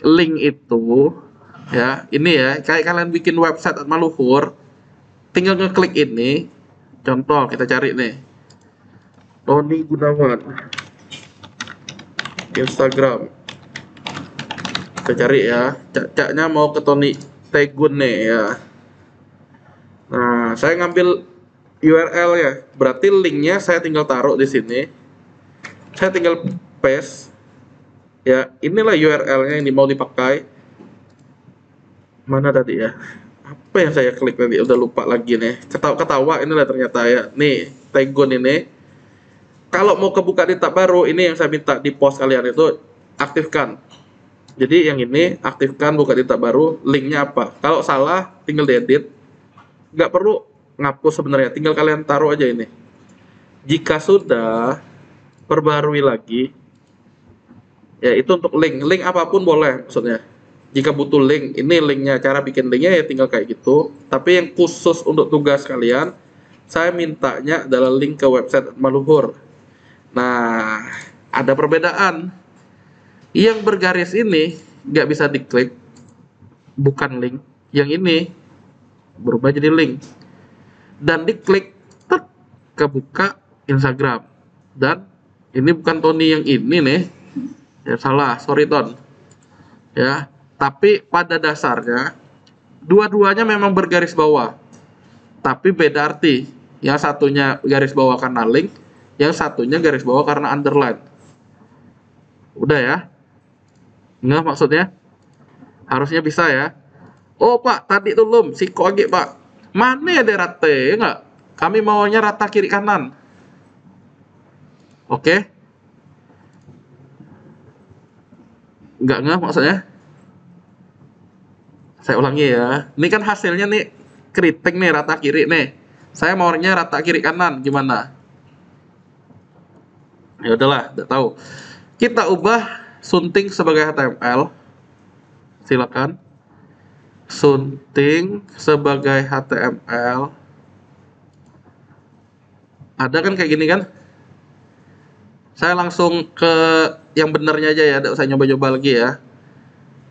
link itu ya, ini ya, kayak kalian bikin website Atmaluhur, tinggal ngeklik ini. Contoh kita cari nih. Tony Gunawan. Instagram. Kita cari ya. Caknya mau ke Tony Tegun nih ya. Nah, saya ngambil URL ya. Berarti linknya saya tinggal taruh di sini. Saya tinggal paste. Ya, inilah URL-nya ini mau dipakai. Mana tadi ya? Apa yang saya klik tadi? Udah lupa lagi nih. Ketawa inilah ternyata ya. Nih, Tegun ini. Kalau mau kebuka di tab baru, ini yang saya minta di post kalian itu aktifkan. Jadi yang ini aktifkan buka di tab baru. Linknya apa? Kalau salah, tinggal diedit. Nggak perlu ngapus sebenarnya. Tinggal kalian taruh aja ini. Jika sudah, perbarui lagi. Ya, itu untuk link. Link apapun boleh maksudnya. Jika butuh link, ini linknya. Cara bikin linknya ya tinggal kayak gitu. Tapi yang khusus untuk tugas kalian, saya mintanya adalah link ke website Atmaluhur. Nah, ada perbedaan. Yang bergaris ini nggak bisa diklik, bukan link. Yang ini berubah jadi link. Dan diklik, kebuka Instagram. Dan ini bukan Tony yang ini nih. Ya salah, sorry Ton. Ya, tapi pada dasarnya dua-duanya memang bergaris bawah. Tapi beda arti. Yang satunya garis bawah karena link, yang satunya garis bawah karena underline. Udah ya? Nggak maksudnya? Harusnya bisa ya. Oh Pak, tadi tuh belum si koage Pak. Mana ya daerah T? Nggak? Kami maunya rata kiri kanan. Oke? Nggak maksudnya? Saya ulangi ya. Ini kan hasilnya nih keriting nih rata kiri nih. Saya maunya rata kiri kanan, gimana? Ya udahlah, udah tahu. Kita ubah sunting sebagai HTML. Silakan. Sunting sebagai HTML. Ada kan kayak gini kan? Saya langsung ke yang benernya aja ya, tidak usah nyoba-nyoba lagi ya.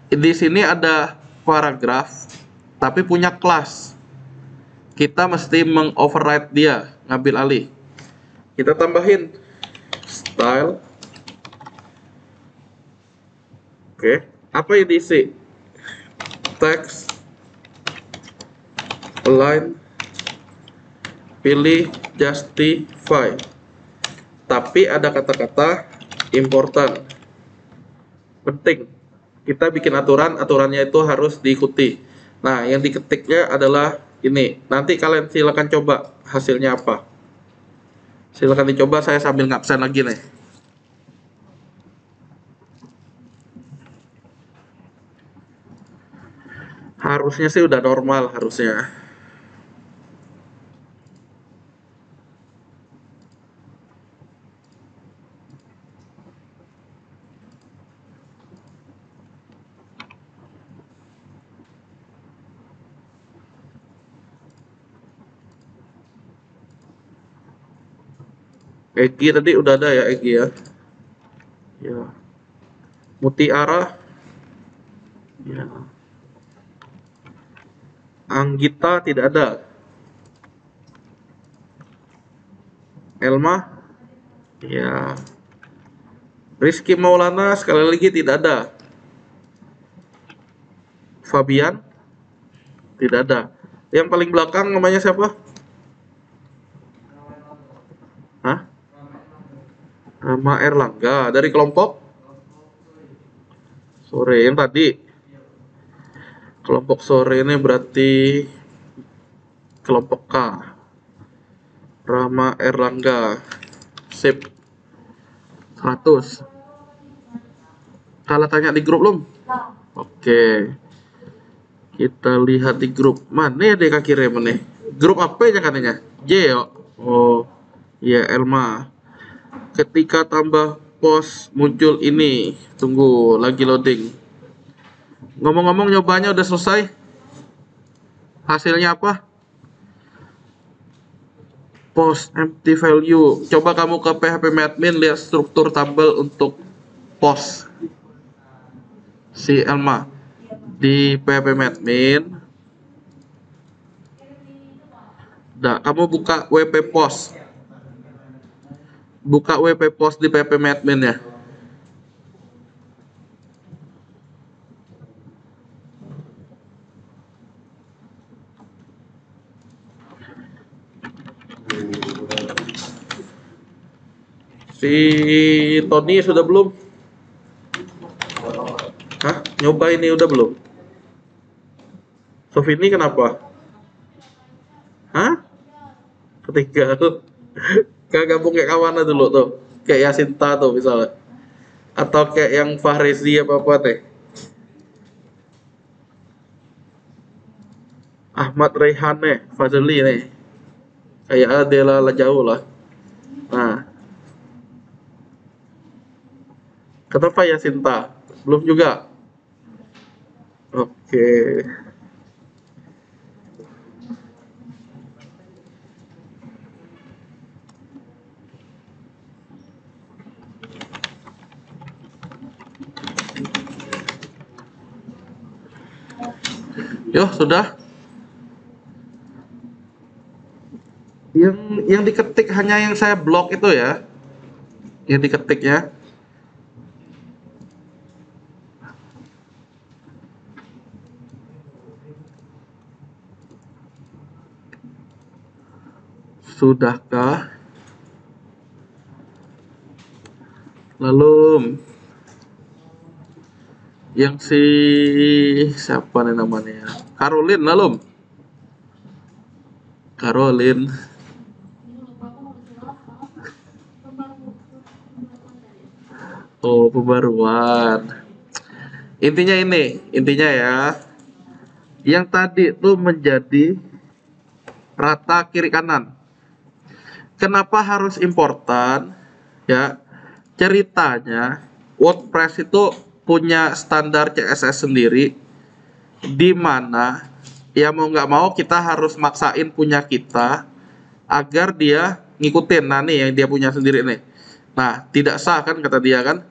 Di sini ada paragraf, tapi punya kelas. Kita mesti mengoverride dia, ngambil alih. Kita tambahin style. Oke, apa yang diisi? Text, align, pilih justify. Tapi ada kata-kata important. Penting. Kita bikin aturan, aturannya itu harus diikuti. Nah, yang diketiknya adalah ini. Nanti kalian silakan coba hasilnya apa. Silakan dicoba, saya sambil ngabsen lagi nih. Harusnya sih udah normal harusnya. Egi tadi udah ada ya, Egi ya. Ya. Mutiara. Ya. Anggita tidak ada. Elma. Ya. Rizky Maulana sekali lagi tidak ada. Fabian tidak ada. Yang paling belakang namanya siapa? Hah? Rama Erlangga dari kelompok sore yang tadi. Kelompok sore ini berarti kelompok K. Rama Erlangga. Sip. 100. Kalau tanya di grup belum? Oke. Kita lihat di grup. Mana ya dek akhirnya mana? Grup apa ya katanya? J ya? Oh. Ya Elma. Ketika tambah post muncul ini. Tunggu lagi loading. Ngomong-ngomong nyobanya udah selesai? Hasilnya apa? Post empty value. Coba kamu ke phpMadmin lihat struktur tabel untuk post. Si Elma di phpMadmin. Nah, kamu buka WP Post. Buka WP Post di phpMadmin ya. Si Tony sudah belum? Hah? Nyoba ini udah belum? Sofini kenapa? Hah? Ketinggal. Gak gabung kayak kawan dulu tuh. Kayak Yasinta tuh misalnya. Atau kayak yang Fahrezi apa-apa teh. Ahmad Reihane, Fazli nih. Kayak Adela lah jauh lah. Nah. Kenapa Yasinta? Belum juga? Oke. Yo, sudah. Yang diketik hanya yang saya blok itu ya. Yang diketiknya. Sudahkah? Lalu yang si siapa nih namanya? Caroline lalu. Caroline. Oh, pembaruan. Intinya ya, yang tadi tuh menjadi rata kiri kanan. Kenapa harus importan? Ya, ceritanya WordPress itu punya standar CSS sendiri, di mana ya mau nggak mau kita harus maksain punya kita agar dia ngikutin. Nah nih yang dia punya sendiri nih. Nah tidak sah kan kata dia kan.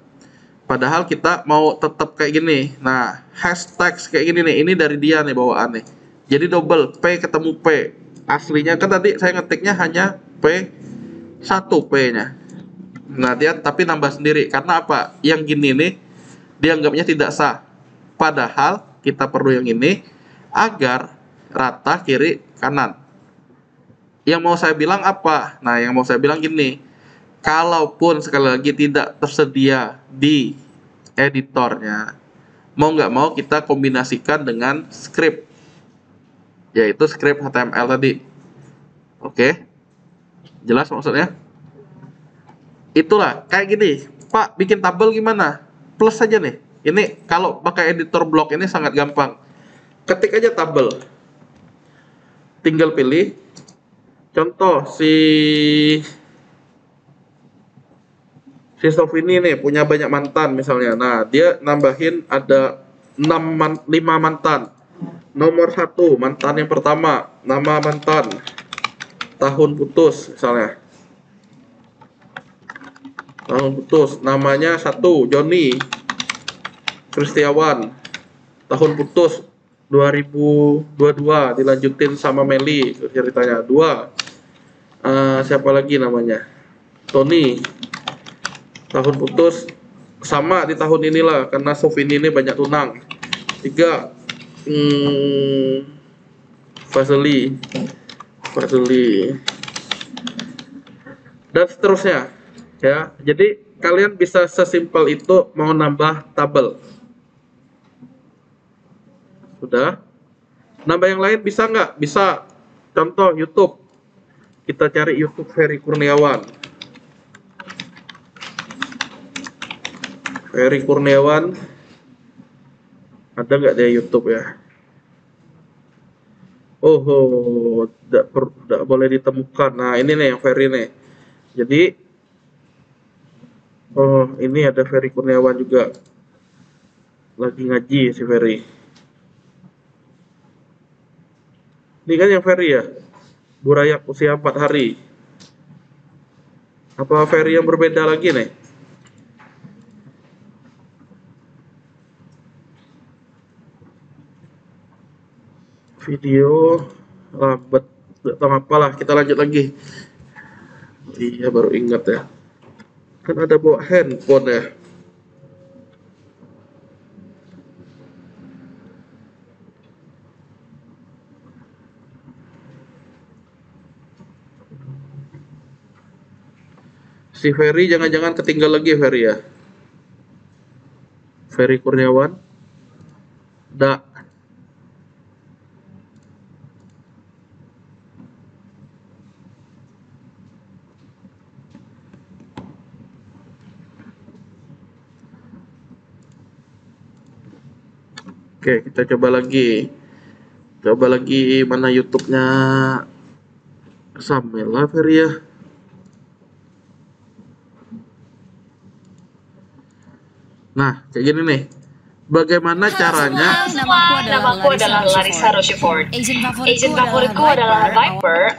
Padahal kita mau tetap kayak gini. Nah hashtag kayak gini nih. Ini dari dia nih bawaan nih. Jadi double P ketemu P. Aslinya kan tadi saya ngetiknya hanya P 1 P-nya. Nah dia tapi nambah sendiri. Karena apa? Yang gini nih dianggapnya tidak sah. Padahal kita perlu yang ini agar rata kiri kanan. Yang mau saya bilang apa? Nah, yang mau saya bilang gini, kalaupun sekali lagi tidak tersedia di editornya, mau nggak mau kita kombinasikan dengan script, yaitu script HTML tadi. Oke, jelas maksudnya? Itulah, kayak gini, Pak, bikin tabel gimana? Plus saja nih. Ini kalau pakai editor blok ini sangat gampang. Ketik aja tabel. Tinggal pilih. Contoh si Sof ini nih punya banyak mantan misalnya. Nah, dia nambahin ada 5 mantan. Nomor 1, mantan yang pertama, nama mantan, tahun putus misalnya. Tahun putus, namanya 1, Joni Kristiawan. Tahun putus 2022, dilanjutin sama Meli ceritanya. 2, siapa lagi namanya? Tony. Tahun putus sama di tahun inilah karena Sofi ini banyak tunang. 3, Vasily dan seterusnya ya. Jadi kalian bisa sesimpel itu mau nambah tabel. Sudah. Nambah yang lain bisa nggak? Bisa. Contoh YouTube. Kita cari YouTube Ferry Kurniawan. Ferry Kurniawan. Ada nggak dia YouTube ya? Oh, tidak boleh ditemukan. Nah, ini nih yang Ferry nih. Jadi, oh, ini ada Ferry Kurniawan juga. Lagi ngaji si Ferry. Ini kan yang Ferry ya? Burayak usia 4 hari. Apa Ferry yang berbeda lagi nih? Video lambat, atau apalah, kita lanjut lagi. Iya baru ingat ya, kan ada bawa handphone ya. Si Ferry jangan-jangan ketinggal lagi Ferry ya. Ferry Kurniawan. Da. Oke, kita coba lagi. Coba lagi mana YouTube-nya Samela Ferry ya. Nah, kayak gini nih. Bagaimana caranya? Namaku adalah Larissa Rochefort. Agent favoritku adalah Viper.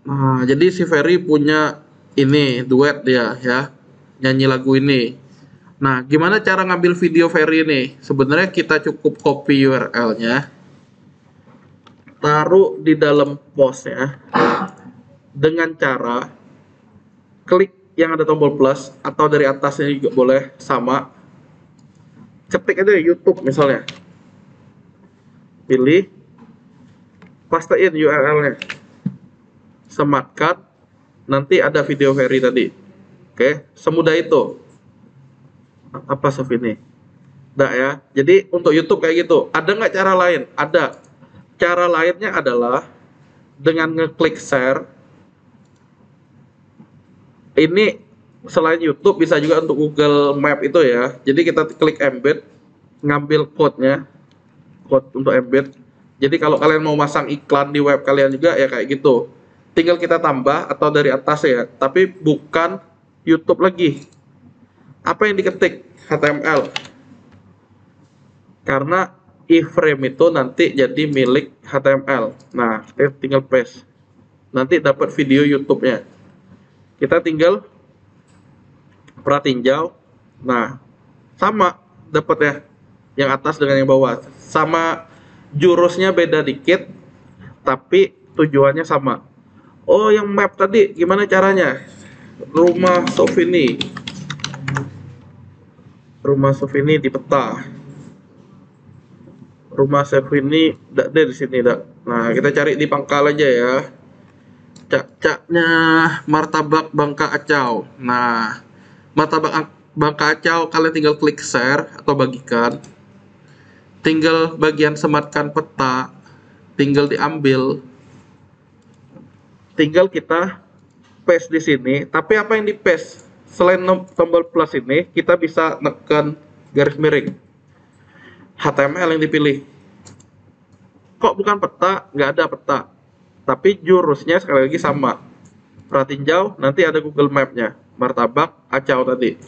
Nah, jadi si Ferry punya ini duet dia ya, nyanyi lagu ini. Nah, gimana cara ngambil video Ferry ini? Sebenarnya kita cukup copy URL-nya, taruh di dalam post-nya dengan cara klik yang ada tombol plus atau dari atasnya juga boleh sama. Ketik aja YouTube misalnya, pilih, pastein URL-nya, sematkan, nanti ada video Ferry tadi. Oke, semudah itu. Apa Sof ini? Nggak ya. Jadi untuk YouTube kayak gitu. Ada nggak cara lain? Ada. Cara lainnya adalah dengan ngeklik share. Ini selain YouTube bisa juga untuk Google Map itu ya. Jadi kita klik embed, ngambil code-nya, code untuk embed. Jadi kalau kalian mau masang iklan di web kalian juga ya kayak gitu. Tinggal kita tambah atau dari atas ya, tapi bukan YouTube lagi. Apa yang diketik? HTML. Karena iframe itu nanti jadi milik HTML. Nah, kita tinggal paste. Nanti dapat video YouTube-nya. Kita tinggal pratinjau. Nah, sama dapat ya. Yang atas dengan yang bawah. Sama jurusnya beda dikit, tapi tujuannya sama. Oh, yang map tadi gimana caranya? Rumah Sofini. Rumah Sofini di peta. Rumah Sofini ada di sini dak. Nah, kita cari di pangkal aja ya. Cak-caknya martabak Bangka Acau. Nah, martabak Bangka Acau kalian tinggal klik share atau bagikan. Tinggal bagian sematkan peta, tinggal diambil. Tinggal kita paste di sini. Tapi apa yang di paste? Selain tombol plus ini, kita bisa tekan garis miring. HTML yang dipilih. Kok bukan peta? Nggak ada peta. Tapi jurusnya sekali lagi sama. Pratinjau, nanti ada Google Map-nya. Martabak Acau tadi.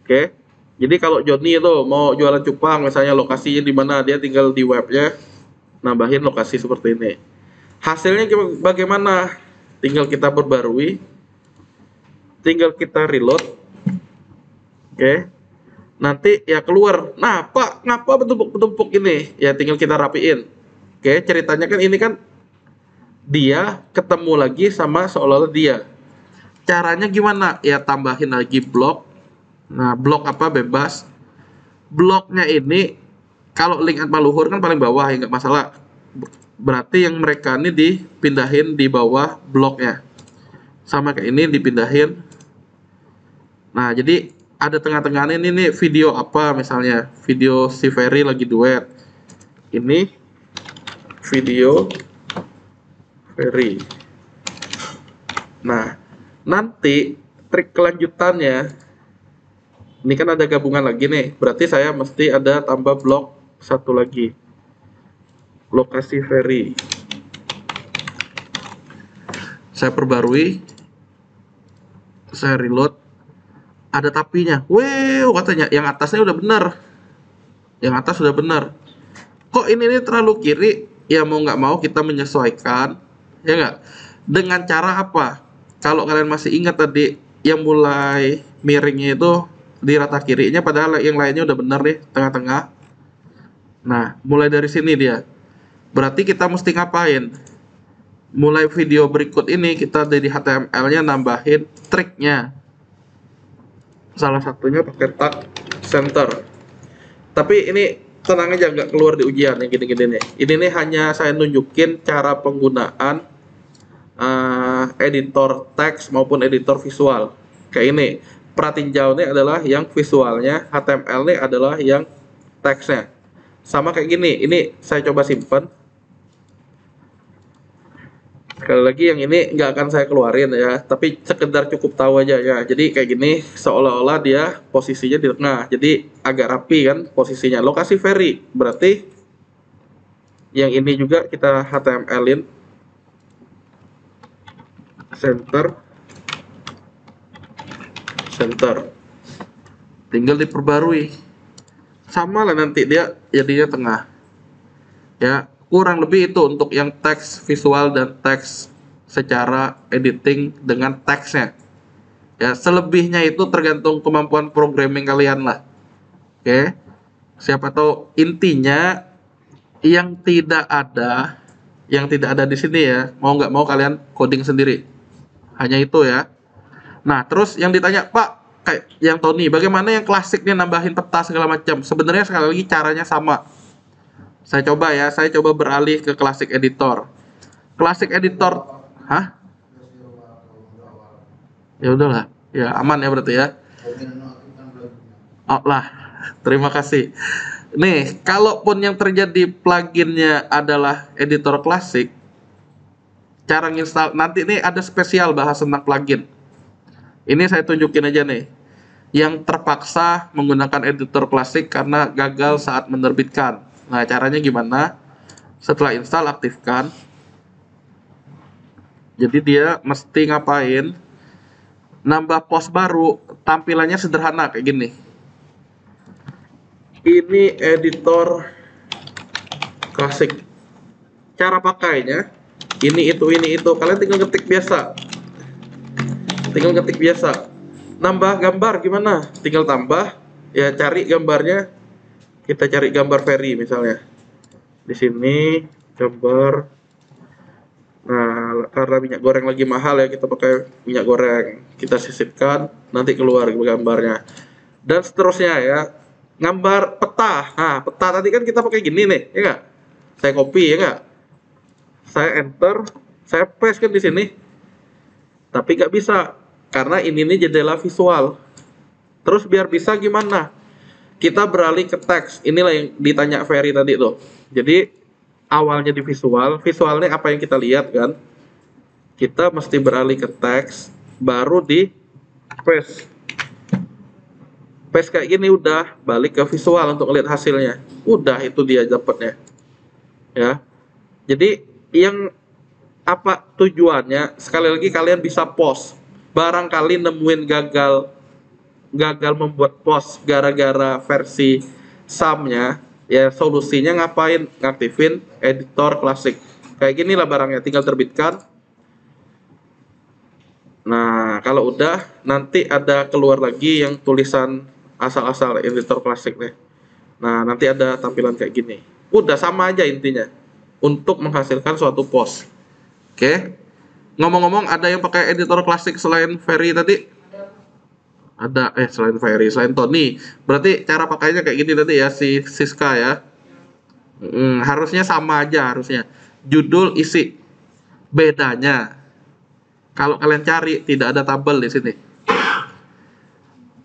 Oke. Jadi kalau Joni itu mau jualan cupang, misalnya lokasinya di mana, dia tinggal di webnya nambahin lokasi seperti ini. Hasilnya bagaimana? Tinggal kita perbarui. Tinggal kita reload. Oke. Nanti ya keluar. Nah, Pak, ngapa bertumpuk-tumpuk ini? Ya tinggal kita rapiin. Oke, ceritanya kan ini kan dia ketemu lagi sama seolah-olah dia. Caranya gimana? Ya tambahin lagi blok. Nah, blok apa? Bebas. Bloknya ini kalau link atma luhur kan paling bawah ya nggak masalah. Berarti yang mereka ini dipindahin di bawah bloknya. Sama kayak ini dipindahin. Nah, jadi ada tengah-tengahnya ini nih video apa misalnya. Video si Ferry lagi duet. Ini video Ferry. Nah, nanti trik kelanjutannya ini kan ada gabungan lagi nih. Berarti saya mesti ada tambah blok satu lagi. Lokasi Ferry. Saya perbarui. Saya reload. Ada tapinya. Wow, katanya yang atasnya udah benar. Yang atas sudah benar. Kok ini terlalu kiri? Ya mau nggak mau kita menyesuaikan. Ya nggak? Dengan cara apa? Kalau kalian masih ingat tadi yang mulai miringnya itu di rata kirinya, padahal yang lainnya udah benar nih, tengah-tengah. Nah, mulai dari sini dia. Berarti kita mesti ngapain? Mulai video berikut ini kita dari HTML-nya nambahin triknya. Salah satunya pakai tag center. Tapi ini tenang aja, nggak keluar di ujian yang gini-gini nih. Ini nih hanya saya nunjukin cara penggunaan editor teks maupun editor visual. Kayak ini. Pratinjau ini adalah yang visualnya, HTML ini adalah yang teksnya. Sama kayak gini. Ini saya coba simpan. Sekali lagi yang ini nggak akan saya keluarin ya, tapi sekedar cukup tahu aja ya. Jadi kayak gini seolah-olah dia posisinya di tengah, jadi agak rapi kan posisinya. Lokasi Ferry berarti yang ini juga kita HTML-in center, tinggal diperbarui. Sama lah nanti dia jadinya tengah. Ya. Kurang lebih itu untuk yang teks visual dan teks secara editing dengan teksnya. Ya, selebihnya itu tergantung kemampuan programming kalian lah. Oke. Siapa tahu intinya yang tidak ada di sini ya, mau nggak mau kalian coding sendiri. Hanya itu ya. Nah, terus yang ditanya, Pak, kayak yang Tony, bagaimana yang klasiknya nambahin peta segala macam? Sebenarnya sekali lagi caranya sama. Saya coba beralih ke Classic Editor. Classic Editor, hah? Ya udahlah, ya aman ya berarti ya. Oh lah, terima kasih. Nih, kalaupun yang terjadi pluginnya adalah editor klasik, cara nginstal nanti nih ada spesial bahas tentang plugin. Ini saya tunjukin aja nih. Yang terpaksa menggunakan editor klasik karena gagal saat menerbitkan. Nah, caranya gimana? Setelah install, aktifkan. Jadi dia mesti ngapain? Nambah post baru, tampilannya sederhana kayak gini. Ini editor klasik. Cara pakainya, ini itu. Kalian tinggal ketik biasa. Nambah gambar gimana? Tinggal tambah, ya cari gambarnya. Kita cari gambar Ferry misalnya. Di sini gambar. Nah, karena minyak goreng lagi mahal ya, kita pakai minyak goreng. Kita sisipkan, nanti keluar gambarnya. Dan seterusnya ya. Gambar peta. Nah, peta tadi kan kita pakai gini nih, ya nggak? Saya copy, ya nggak? Saya enter, saya paste kan di sini. Tapi nggak bisa, karena ini nih jendela visual. Terus biar bisa gimana? Kita beralih ke teks. Inilah yang ditanya Ferry tadi tuh. Jadi awalnya di visualnya apa yang kita lihat kan, kita mesti beralih ke teks, baru di paste kayak gini, udah balik ke visual untuk lihat hasilnya, udah itu dia dapatnya ya. Jadi yang apa tujuannya, sekali lagi kalian bisa post, barangkali nemuin gagal membuat post gara-gara versi SAM-nya. Ya, solusinya ngapain? Ngaktifin editor klasik. Kayak gini lah barangnya, tinggal terbitkan. Nah, kalau udah, nanti ada keluar lagi yang tulisan asal-asal editor klasik nih. Nah, nanti ada tampilan kayak gini. Udah sama aja intinya, untuk menghasilkan suatu post. Oke. Ngomong-ngomong, ada yang pakai editor klasik selain Ferry tadi? Ada, selain Ferry, selain Tony. Berarti cara pakainya kayak gini tadi ya, si Siska ya. Harusnya sama aja, harusnya. Judul, isi. Bedanya, kalau kalian cari, tidak ada tabel di sini.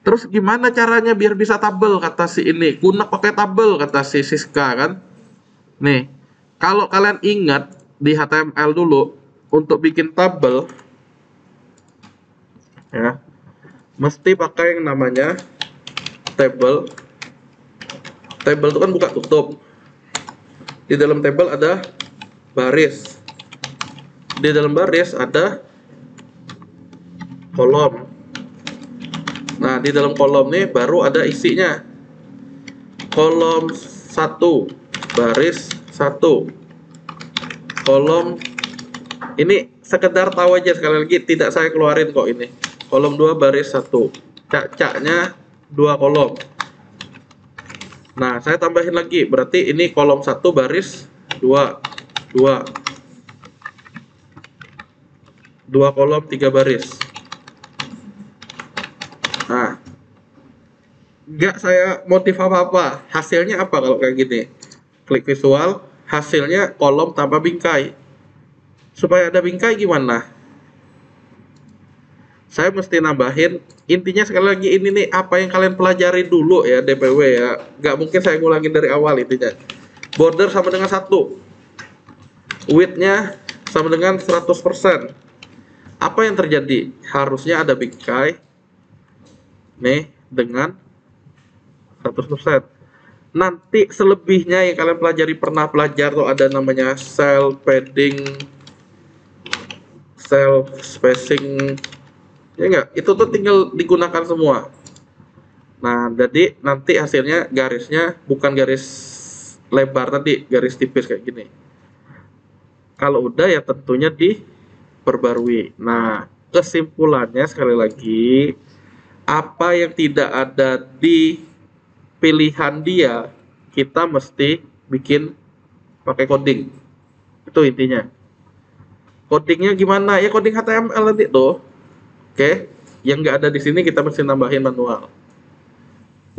Terus gimana caranya biar bisa tabel, kata si ini. Kunak pakai tabel, kata si Siska kan. Nih, kalau kalian ingat di HTML dulu, untuk bikin tabel, ya, mesti pakai yang namanya table. Table itu kan buka tutup. Di dalam table ada baris. Di dalam baris ada kolom. Nah, di dalam kolom nih baru ada isinya. Kolom 1, baris 1. Kolom ini sekedar tahu aja, sekali lagi tidak saya keluarin kok ini. Kolom 2 baris 1, cak-caknya 2 kolom. Nah, saya tambahin lagi, berarti ini kolom 1 baris 2 kolom 3 baris. Nah, nggak saya motif apa-apa, hasilnya apa kalau kayak gini? Klik visual, hasilnya kolom tanpa bingkai. Supaya ada bingkai gimana? Saya mesti nambahin, intinya sekali lagi ini nih apa yang kalian pelajari dulu ya, DPW ya. Nggak mungkin saya ngulangin dari awal intinya. Border sama dengan 1. Width-nya sama dengan 100%. Apa yang terjadi? Harusnya ada bingkai nih dengan 100%. Nanti selebihnya yang kalian pelajari, pernah belajar tuh, ada namanya cell padding, cell spacing, ya enggak, itu tuh tinggal digunakan semua. Nah, jadi nanti hasilnya garisnya bukan garis lebar tadi, garis tipis kayak gini. Kalau udah ya tentunya diperbarui. Nah, kesimpulannya sekali lagi, apa yang tidak ada di pilihan dia, kita mesti bikin pakai coding. Itu intinya. Codingnya gimana? Ya coding HTML nanti tuh. Oke, yang nggak ada di sini kita mesti nambahin manual.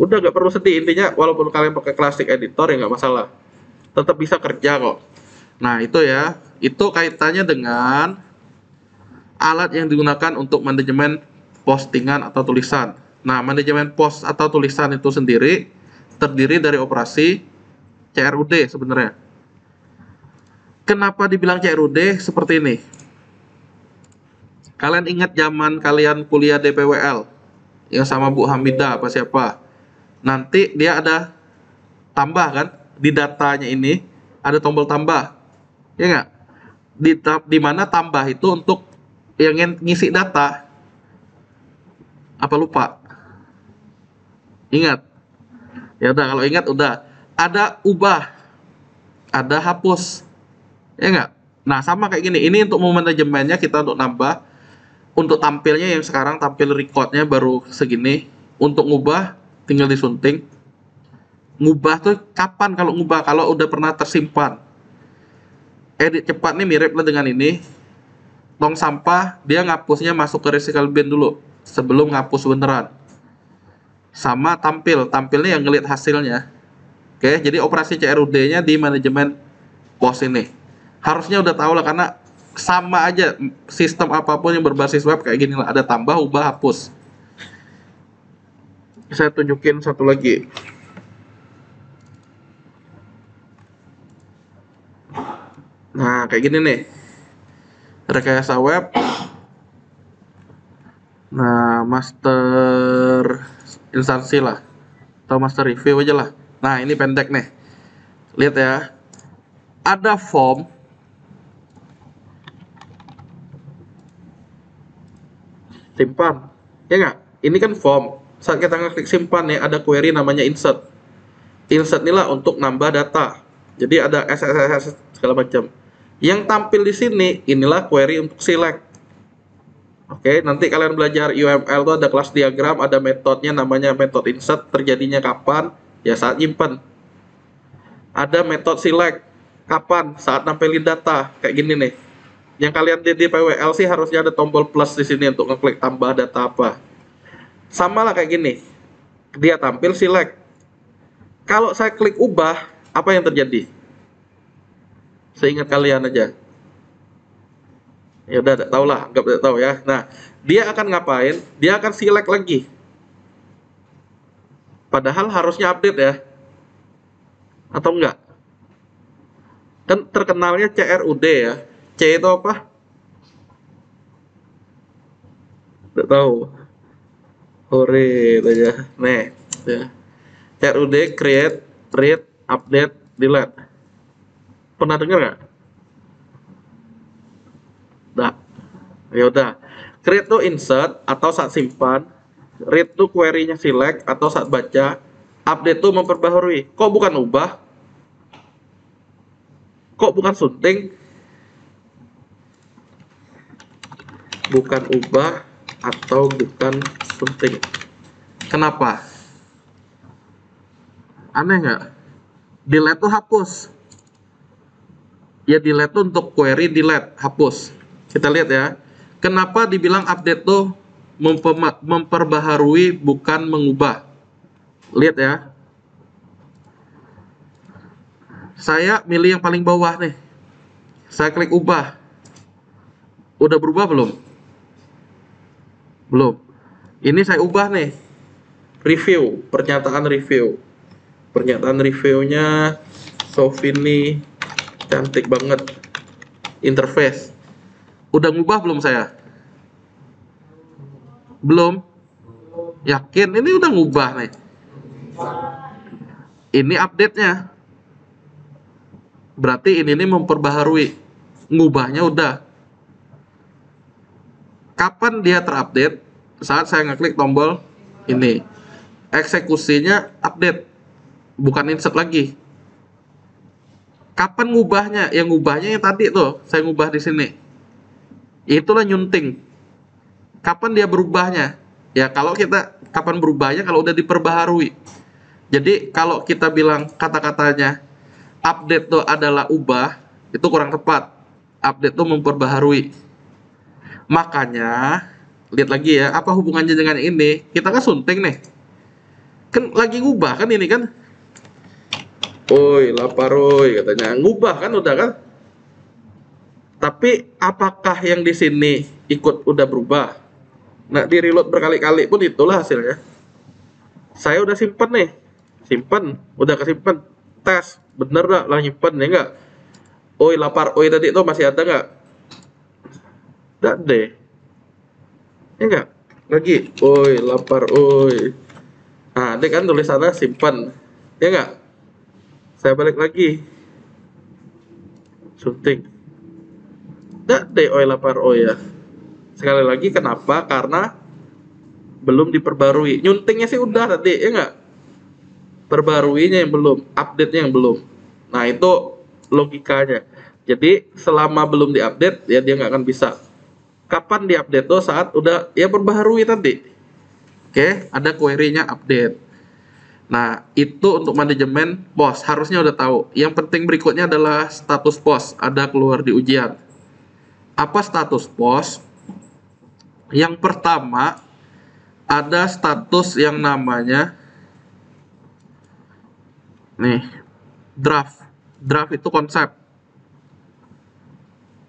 Udah nggak perlu sedih, intinya walaupun kalian pakai classic editor ya nggak masalah, tetap bisa kerja kok. Nah itu ya, itu kaitannya dengan alat yang digunakan untuk manajemen postingan atau tulisan. Nah, manajemen post atau tulisan itu sendiri terdiri dari operasi CRUD sebenarnya. Kenapa dibilang CRUD? Seperti ini. Kalian ingat zaman kalian kuliah DPWL yang sama Bu Hamidah apa siapa? Nanti dia ada tambah kan? Di datanya ini ada tombol tambah. Ya nggak? Di mana tambah itu untuk yang ngisi data. Apa lupa? Ingat? Ya udah, kalau ingat udah. Ada ubah, ada hapus. Ya nggak? Nah, sama kayak gini. Ini untuk manajemennya kita untuk nambah. Untuk tampilnya yang sekarang tampil recordnya baru segini. Untuk ngubah tinggal disunting. Ngubah tuh kapan kalau ngubah? Kalau udah pernah tersimpan. Edit cepat nih mirip lah dengan ini. Tong sampah dia ngapusnya masuk ke recycle bin dulu sebelum ngapus beneran. Sama tampilnya yang ngelihat hasilnya. Oke, jadi operasi CRUD-nya di manajemen pos ini. Harusnya udah tahu lah, karena sama aja sistem apapun yang berbasis web kayak gini lah, ada tambah, ubah, hapus. Saya tunjukin satu lagi. Nah, kayak gini nih. Rekayasa web. Nah, master instansi lah. Atau master review aja lah. Nah, ini pendek nih. Lihat ya. Ada form. Simpan. Ya nggak? Ini kan form. Saat kita ngeklik simpan nih, ada query namanya insert. Insert inilah untuk nambah data. Jadi ada SSS segala macam. Yang tampil di sini, inilah query untuk select. Oke, nanti kalian belajar UML itu ada kelas diagram, ada metodenya namanya metode insert, terjadinya kapan? Ya saat nyimpen. Ada metode select, kapan? Saat nampilin data, kayak gini nih. Yang kalian lihat di PWL sih harusnya ada tombol plus di sini untuk ngeklik tambah data apa. Sama lah kayak gini. Dia tampil select. Kalau saya klik ubah, apa yang terjadi? Seingat kalian aja. Ya udah, tahu lah, anggap tidak tahu ya. Nah, dia akan ngapain? Dia akan select lagi. Padahal harusnya update ya. Atau enggak? Kan terkenalnya CRUD ya. C itu apa? Tidak tahu. Hore aja. Nih, ya. CRUD create, read, update, delete. Pernah dengar nggak? Nah, ya udah. Create tuh insert atau saat simpan, read tuh query-nya select atau saat baca, update tuh memperbaharui. Kok bukan ubah? Kok bukan sunting? Bukan ubah atau bukan sunting. Kenapa? Aneh nggak? Delete tuh hapus. Ya delete tuh untuk query delete, hapus. Kita lihat ya. Kenapa dibilang update tuh memperbaharui bukan mengubah? Lihat ya. Saya milih yang paling bawah nih. Saya klik ubah. Udah berubah belum? Belum. Ini saya ubah nih. Review, pernyataan review. Pernyataan reviewnya Sofini cantik banget. Interface. Udah ngubah belum saya? Belum. Yakin ini udah ngubah nih. Ini update-nya. Berarti ini nih memperbaharui. Ngubahnya udah. Kapan dia terupdate? Saat saya ngeklik tombol ini. Eksekusinya update. Bukan insert lagi. Kapan ngubahnya? Yang ngubahnya yang tadi tuh, saya ngubah di sini. Itulah nyunting. Kapan dia berubahnya? Ya kalau kita kapan berubahnya kalau udah diperbaharui. Jadi kalau kita bilang kata-katanya update itu adalah ubah, itu kurang tepat. Update itu memperbaharui. Makanya lihat lagi ya, apa hubungannya dengan ini? Kita kan sunting nih. Kan lagi ngubah kan ini kan? Oi, lapar oi katanya. Ngubah kan udah kan? Tapi apakah yang di sini ikut udah berubah? Nah, di reload berkali-kali pun itulah hasilnya. Saya udah simpen nih. Simpen, udah kesimpen. Tes, bener gak lah nyimpen ya enggak? Oi, lapar oi tadi itu masih ada nggak? Nggak deh. Ya enggak? Lagi, oi, lapar, oi. Nah, ini kan tulisannya simpan. Ya enggak? Saya balik lagi, sunting. Enggak deh, oi, lapar, oi ya. Sekali lagi, kenapa? Karena belum diperbarui. Nyuntingnya sih udah tadi, ya enggak? Perbaruinya yang belum, update-nya yang belum. Nah, itu logikanya. Jadi, selama belum diupdate, ya dia nggak akan bisa. Kapan diupdate tuh? Saat udah ya perbaharui tadi. Oke, ada query-nya update. Nah, itu untuk manajemen pos, harusnya udah tahu. Yang penting berikutnya adalah status pos, ada keluar di ujian. Apa status pos? Yang pertama, ada status yang namanya nih, draft. Draft itu konsep.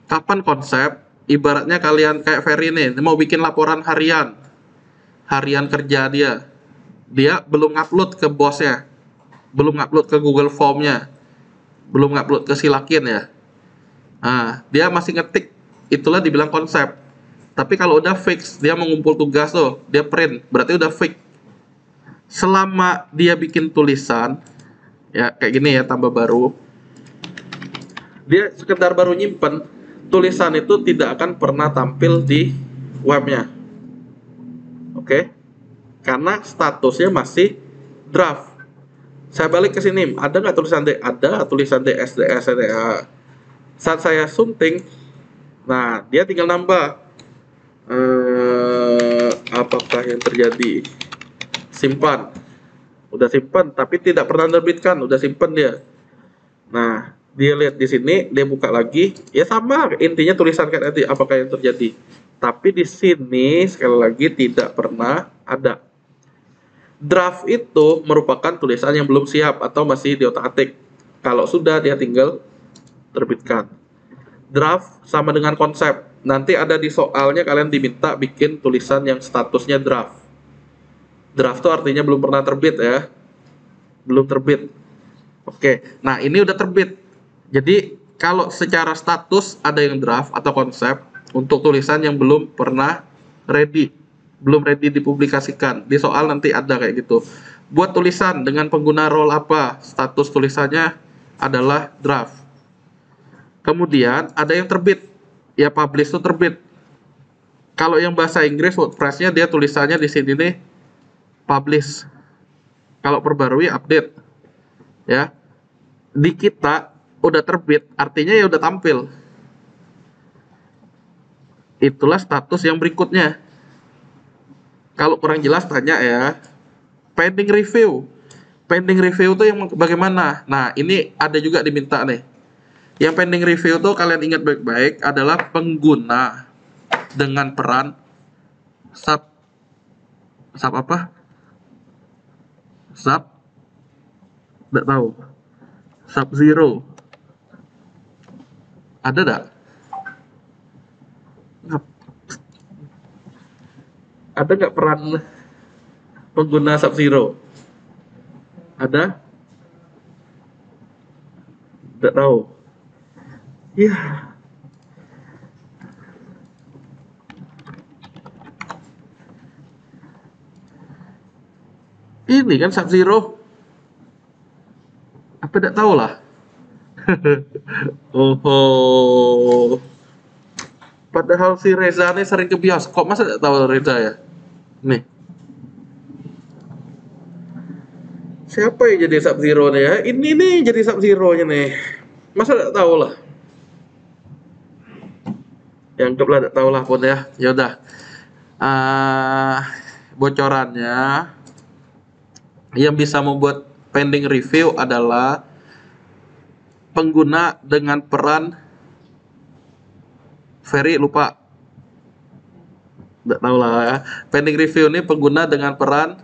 Kapan konsep? Ibaratnya kalian kayak Ferry nih, mau bikin laporan harian. Harian kerja dia. Dia belum upload ke bosnya. Belum upload ke Google Form-nya. Belum upload ke Silakin ya. Nah, dia masih ngetik. Itulah dibilang konsep. Tapi kalau udah fix, dia mengumpul tugas tuh, dia print, berarti udah fix. Selama dia bikin tulisan, ya kayak gini ya, tambah baru. Dia sekedar baru nyimpen, tulisan itu tidak akan pernah tampil di webnya. Oke? Karena statusnya masih draft. Saya balik ke sini, ada nggak tulisan D? Ada tulisan DS, DS, DA. Saat saya sunting, nah dia tinggal nambah. Apakah yang terjadi? Simpan. Udah simpan, tapi tidak pernah menerbitkan. Udah simpan dia. Nah, dia lihat di sini, dia buka lagi, ya sama intinya tulisan kayak tadi, apakah yang terjadi. Tapi di sini sekali lagi tidak pernah ada. Draft itu merupakan tulisan yang belum siap atau masih diotak-atik. Kalau sudah, dia tinggal terbitkan. Draft sama dengan konsep. Nanti ada di soalnya kalian diminta bikin tulisan yang statusnya draft. Draft itu artinya belum pernah terbit ya. Belum terbit. Oke, nah ini udah terbit. Jadi kalau secara status ada yang draft atau konsep untuk tulisan yang belum pernah ready, belum ready dipublikasikan. Di soal nanti ada kayak gitu. Buat tulisan dengan pengguna role apa? Status tulisannya adalah draft. Kemudian ada yang terbit. Ya publish itu terbit. Kalau yang bahasa Inggris WordPress-nya dia tulisannya di sini nih publish. Kalau perbarui update. Ya. Di kita udah terbit, artinya ya udah tampil. Itulah status yang berikutnya. Kalau kurang jelas tanya ya. Pending review. Pending review itu yang bagaimana? Nah, ini ada juga diminta nih. Yang pending review tuh kalian ingat baik-baik adalah pengguna dengan peran sub apa? Enggak tahu. Sub-Zero. Ada enggak? Ada nggak peran pengguna Sub-Zero? Ada? Tidak tahu. Ya. Ini kan Sub-Zero. Apa tidak tahu lah. Oh. Padahal si Reza ini sering ke bioskop, masa tidak tahu Reza ya? Nih. Siapa yang jadi Sub-Zero nih ya? Ini nih jadi Sub-Zero-nya nih. Masa tidak tahu lah. Yang anggaplah tidak tahu lah pun ya. Ya udah. Bocorannya yang bisa membuat pending review adalah pengguna dengan peran Ferry lupa. Tidak tahu lah ya. Pending review ini pengguna dengan peran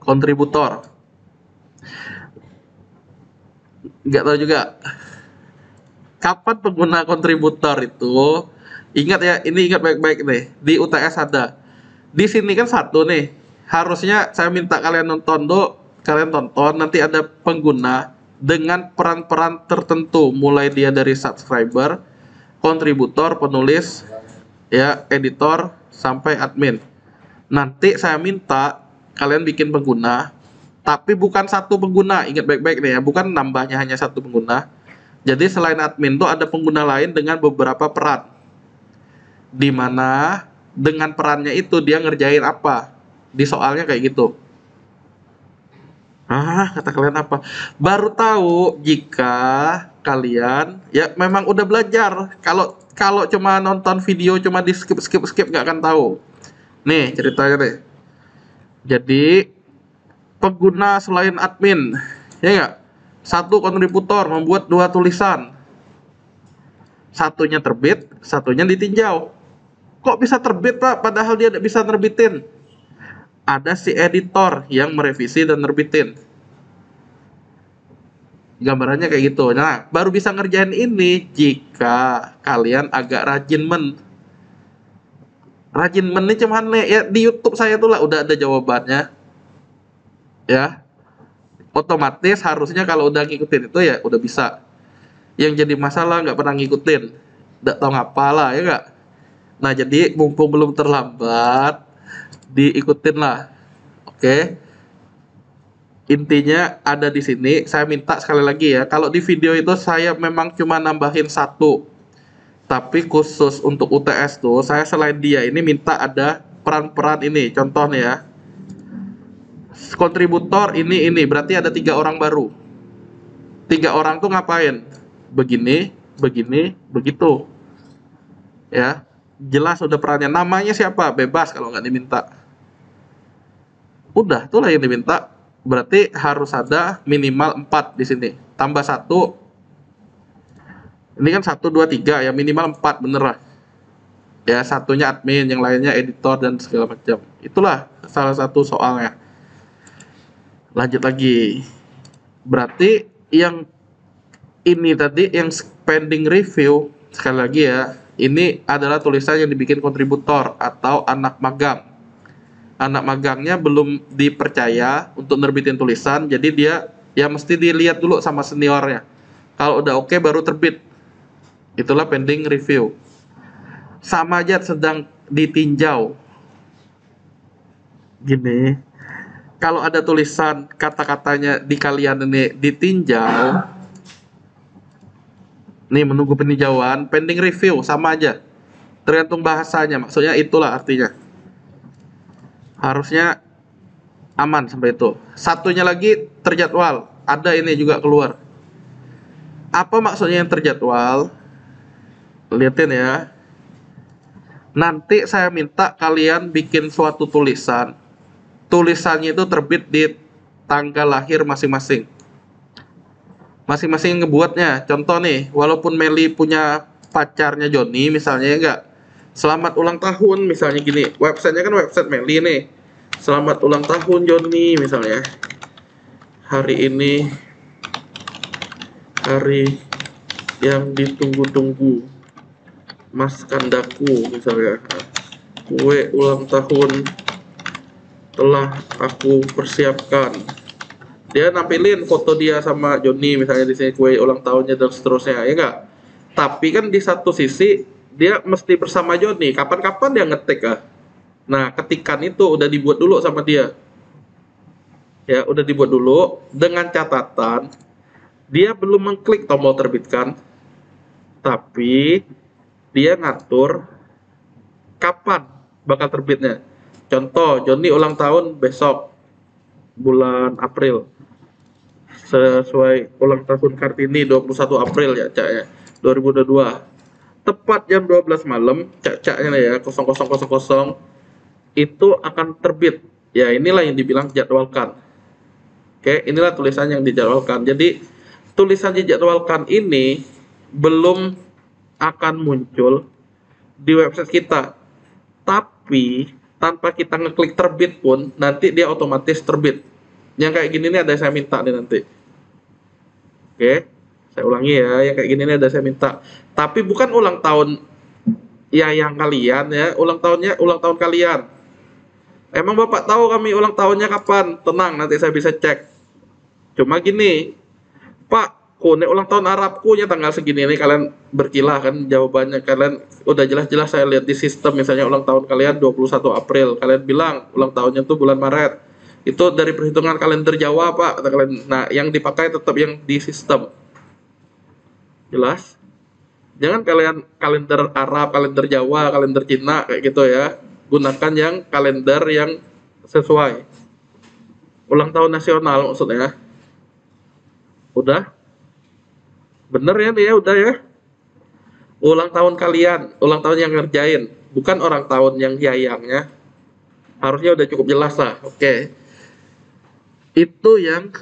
kontributor. Nggak tahu juga. Kapan pengguna kontributor itu? Ingat ya, ini ingat baik-baik nih. Di UTS ada. Di sini kan satu nih. Harusnya saya minta kalian nonton tuh. Kalian tonton, nanti ada pengguna dengan peran-peran tertentu. Mulai dia dari subscriber, kontributor, penulis, ya, editor sampai admin. Nanti saya minta kalian bikin pengguna, tapi bukan satu pengguna, ingat baik-baik nih ya, bukan nambahnya hanya satu pengguna. Jadi selain admin tuh ada pengguna lain dengan beberapa peran, di mana dengan perannya itu dia ngerjain apa di soalnya kayak gitu. Kata kalian apa? Baru tahu jika kalian ya memang udah belajar. Kalau cuma nonton video cuma di skip nggak akan tahu. Nih ceritanya deh. Jadi pengguna selain admin, ya nggak? Satu kontributor membuat 2 tulisan. Satunya terbit, satunya ditinjau. Kok bisa terbit, Pak? Padahal dia tidak bisa nerbitin. Ada si editor yang merevisi dan nerbitin. Gambarannya kayak gitu. Nah, baru bisa ngerjain ini jika kalian agak rajin Rajin ini cuman nih, ya di YouTube saya tuh lah udah ada jawabannya. Ya. Otomatis harusnya kalau udah ngikutin itu ya udah bisa. Yang jadi masalah nggak pernah ngikutin. Nggak tahu ngapalah, ya nggak? Nah, jadi mumpung belum terlambat, diikutin lah. Oke. Intinya ada di sini. Saya minta sekali lagi ya, kalau di video itu saya memang cuma nambahin satu, tapi khusus untuk UTS tuh saya selain dia ini minta ada peran-peran ini. Contoh nih ya, kontributor ini berarti ada 3 orang baru. 3 orang tuh ngapain? Begini, begini, begitu. Ya, jelas udah perannya. Namanya siapa? Bebas kalau nggak diminta. Udah, itulah yang diminta. Berarti harus ada minimal 4 di sini. Tambah 1. Ini kan 1, 2, 3 ya, minimal 4 bener lah. Ya, satunya admin, yang lainnya editor dan segala macam. Itulah salah satu soalnya. Lanjut lagi. Berarti yang ini tadi yang pending review, sekali lagi ya, ini adalah tulisan yang dibikin kontributor atau anak magang. Anak magangnya belum dipercaya untuk nerbitin tulisan, jadi dia ya mesti dilihat dulu sama seniornya. Kalau udah oke baru terbit. Itulah pending review. Sama aja sedang ditinjau. Gini, kalau ada tulisan kata-katanya di kalian ini ditinjau, nih menunggu peninjauan, pending review sama aja. Tergantung bahasanya, maksudnya itulah artinya. Harusnya aman sampai itu. Satunya lagi terjadwal, ada ini juga keluar. Apa maksudnya yang terjadwal? Lihatin ya. Nanti saya minta kalian bikin suatu tulisan. Tulisannya itu terbit di tanggal lahir masing-masing. Masing-masing ngebuatnya. Contoh nih, walaupun Meli punya pacarnya Joni misalnya, ya enggak, selamat ulang tahun misalnya gini. Websitenya kan website Meli nih. Selamat ulang tahun Joni misalnya. Hari ini hari yang ditunggu-tunggu Mas Kandaku misalnya. Kue ulang tahun telah aku persiapkan. Dia nampilin foto dia sama Joni misalnya di sini, kue ulang tahunnya dan seterusnya, ya enggak? Tapi kan di satu sisi dia mesti bersama Joni. Kapan-kapan dia ngetik ah. Nah, ketikan itu udah dibuat dulu sama dia. Ya, udah dibuat dulu dengan catatan dia belum mengklik tombol terbitkan, tapi dia ngatur kapan bakal terbitnya. Contoh, Joni ulang tahun besok bulan April. Sesuai ulang tahun Kartini 21 April ya, Cak ya. 2022. Tepat jam 12 malam, Cak-caknya ya, 0000 itu akan terbit. Ya, inilah yang dibilang jadwalkan. Oke, inilah tulisan yang dijadwalkan. Jadi, tulisan dijadwalkan ini belum akan muncul di website kita. Tapi tanpa kita ngeklik terbit pun nanti dia otomatis terbit. Yang kayak gini nih ada saya minta nih nanti. Oke, saya ulangi ya, yang kayak gini nih ada saya minta. Tapi bukan ulang tahun ya yang kalian ya, ulang tahun kalian. Emang Bapak tahu kami ulang tahunnya kapan? Tenang, nanti saya bisa cek. Cuma gini, Pak, nek ulang tahun Arabku nya tanggal segini nih, kalian berkilah kan jawabannya, kalian udah jelas-jelas saya lihat di sistem, misalnya ulang tahun kalian 21 April, kalian bilang ulang tahunnya tuh bulan Maret. Itu dari perhitungan kalender Jawa, Pak, kata kalian. Nah, yang dipakai tetap yang di sistem. Jelas? Jangan kalian kalender Arab, kalender Jawa, kalender Cina kayak gitu ya. Gunakan yang kalender yang sesuai. Ulang tahun nasional maksudnya. Udah? Bener ya dia udah ya. Ulang tahun kalian, ulang tahun yang ngerjain, bukan orang tahun yang yayangnya. Harusnya udah cukup jelas lah. Oke. Itu yang